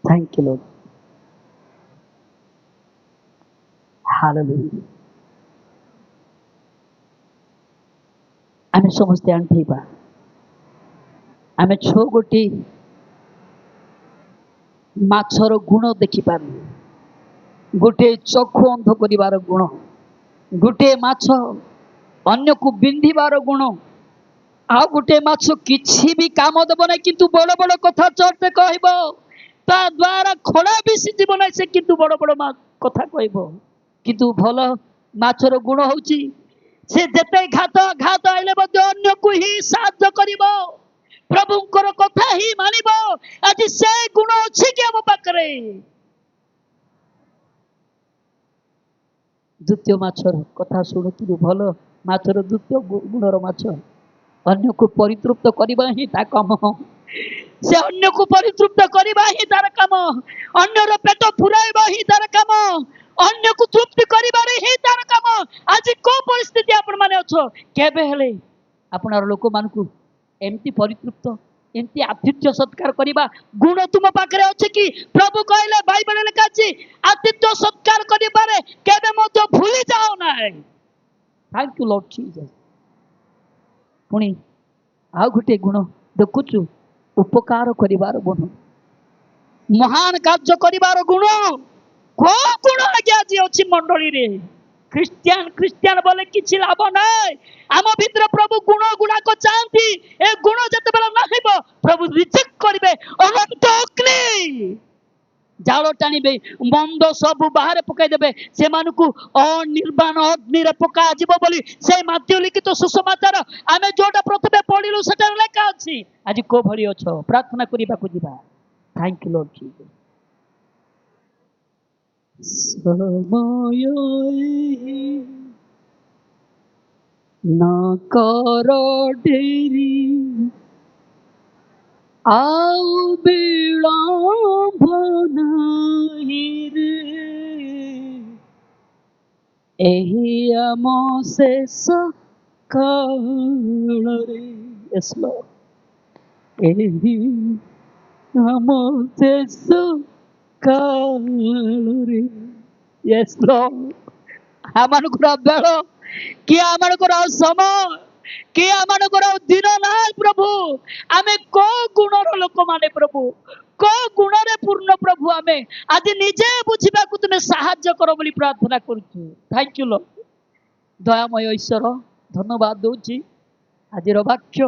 थैंक यू लॉर्ड हालेलुया आमे समस्त आंठीबा आमे छो गोटी माछर गुण देखि पारु गोटे चक्षु अंध करिवार गुण गोटे माछ अन्य को बिंधिबार गुण आ गोटे माछ किछि भी काम देब ना किंतु बड़ बड़ कथा चर्च कहबो ता द्वारा खड़ा भी सिजिब ना से किंतु बड़ बड़ कथा कहबो किंतु भलो माछर गुण होउची से जेते घात घात आइले मध्ये अन्य को ही साध्य करिवो प्रभुंकर कथा ही मानिबो आज से गुण अछि कि हम पाखरे ଦ୍ୱିତୀୟ ମାଛର କଥା ଶୁଣୁଥିଲୁ, ଭଲ ମାଛର ଦ୍ୱିତୀୟ ଗୁଣର ମାଛ। ଅନ୍ୟକୁ ପରିତୃପ୍ତ କରିବା ହିଁ ତା କାମ। ସେ ଅନ୍ୟକୁ ପରିତୃପ୍ତ କରିବା ହିଁ ତାର କାମ। ଅନ୍ୟର ପେଟ ପୁରାଇବା ହିଁ ତାର କାମ। ଅନ୍ୟକୁ ତୃପ୍ତି କରିବାରେ ହିଁ ତାର କାମ। ଆଜି କୋଉ ପରିସ୍ଥିତି ଆପଣ ମାନେ ଅଛ, କେବେ ହେଲେ ଆପଣର ଲୋକମାନଙ୍କୁ ଏମିତି ପରିତୃପ୍ତ, ଏମିତି ଆତିଥ୍ୟ ସତ୍କାର କରିବା ଗୁଣ ତୁମ ପାଖରେ ଅଛି କି? ପ୍ରଭୁ କହିଲେ, ବାଇବେଲରେ ଲେଖା ଅଛି, ଆତିଥ୍ୟ ସତ୍କାର କରିବାରେ କେବେ ମଧ୍ୟ ଭୁଲି ଯାଅ ନାହିଁ। Thank you Lord Jesus. ପୁଣି ଆଉ ଗୋଟେ ଗୁଣ ଦେଖୁଛୁ, ଉପକାର କରିବାର ଗୁଣ, ମହାନ କାର୍ଯ୍ୟ କରିବାର ଗୁଣ। କୋଉ ଗୁଣ ଆଜ୍ଞା ଆଜି ଅଛି ମଣ୍ଡଳୀରେ? ଖ୍ରୀଷ୍ଟିଆନ ବୋଲେ କିଛି ଲାଭ ନାହିଁ। ଆମ ଭିତରେ ପ୍ରଭୁ ଗୁଣ ଗୁଡାକ ଚାହାନ୍ତି। ଏ ଗୁଣ ଯେତେବେଳେ ନାହିବ ପ୍ରଭୁ ରିଜେକ୍ଟ କରିବେ। ଅନନ୍ତ ଅଗ୍ନି ଜାଳ ଟାଣିବେ, ମନ୍ଦ ସବୁ ବାହାରେ ପକାଇଦେବେ, ସେମାନଙ୍କୁ ଅନିର୍ବାଣ ଅଗ୍ନିରେ ପକାଯିବ ବୋଲି ସେ ମାଧ୍ୟ ଲିଖିତ ସୁସମାଚାର ଆମେ ଯୋଉଟା ପ୍ରଥମେ ପଢିଲୁ ସେଟାରେ ଲେଖା ଅଛି। ଆଜି କୋଉ ଭଳି ଅଛ? ପ୍ରାର୍ଥନା କରିବାକୁ ଯିବା। Thank you Lord Jesus. ସମୟ ন କର ଡେରି, ଆଉ ବିଳମ୍ବ ନାହିଁ ରେ, ଏହି ଆମ ଶେଷ କାଳରେ। Yes, Lord. ଏହି ଆମ ଶେଷ କାଳରେ। Yes, Lord. ଆମମାନଙ୍କର ବେଳ କି ଆମମାନଙ୍କର ଆଉ ସମୟ କି ଆମମାନଙ୍କର ଆଉ ଦିନ ନାହିଁ ପ୍ରଭୁ। ଆମେ କୋଉ ଗୁଣର ଲୋକମାନେ ପ୍ରଭୁ, କୋଉ ଗୁଣରେ ପୂର୍ଣ୍ଣ ପ୍ରଭୁ, ଆମେ ଆଜି ନିଜେ ବୁଝିବାକୁ ତୁମେ ସାହାଯ୍ୟ କର ବୋଲି ପ୍ରାର୍ଥନା କରୁଛୁ। Thank you lord. ଦୟାମୟ ଈଶ୍ୱର, ଧନ୍ୟବାଦ ଦଉଛି। ଆଜିର ବାକ୍ୟ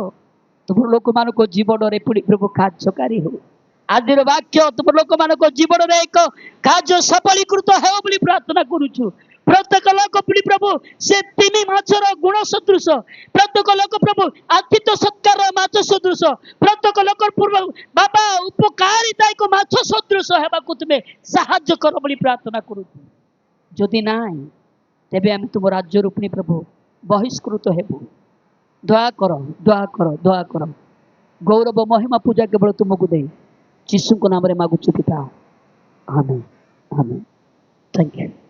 ତୁମ ଲୋକମାନଙ୍କ ଜୀବନରେ ପୁଣି ପ୍ରଭୁ କାର୍ଯ୍ୟକାରୀ ହଉ। ଆଜିର ବାକ୍ୟ ତୁମ ଲୋକମାନଙ୍କ ଜୀବନରେ ଏକ କାର୍ଯ୍ୟ ସଫଳୀକୃତ ହେଉ ବୋଲି ପ୍ରାର୍ଥନା କରୁଛୁ। ପ୍ରତ୍ୟେକ ଲୋକ ପୁଣି ପ୍ରଭୁ ସେ 3 ମାଛର ଗୁଣ ସଦୃଶ, ପ୍ରତ୍ୟେକ ଲୋକ ପ୍ରଭୁ ଆତିଥ୍ୟ ସତ୍କାର ମାଛ ସଦୃଶ, ପ୍ରତ୍ୟେକ ଲୋକ ପୂର୍ବ ବାବା ଉପକାରିତା ଏକ ମାଛ ସଦୃଶ ହେବାକୁ ତୁମେ ସାହାଯ୍ୟ କର ବୋଲି ପ୍ରାର୍ଥନା କରୁଛୁ। ଯଦି ନାହିଁ ତେବେ ଆମେ ତୁମ ରାଜ୍ୟରୁ ପୁଣି ପ୍ରଭୁ ବହିଷ୍କୃତ ହେବୁ। ଦୟା କର, ଦୟା କର, ଦୟା କର। ଗୌରବ ମହିମା ପୂଜା କେବଳ ତୁମକୁ ଦେଇ ଯୀଶୁଙ୍କ ନାମରେ ମାଗୁଛୁ ପିତା। Amen, amen. Thank you.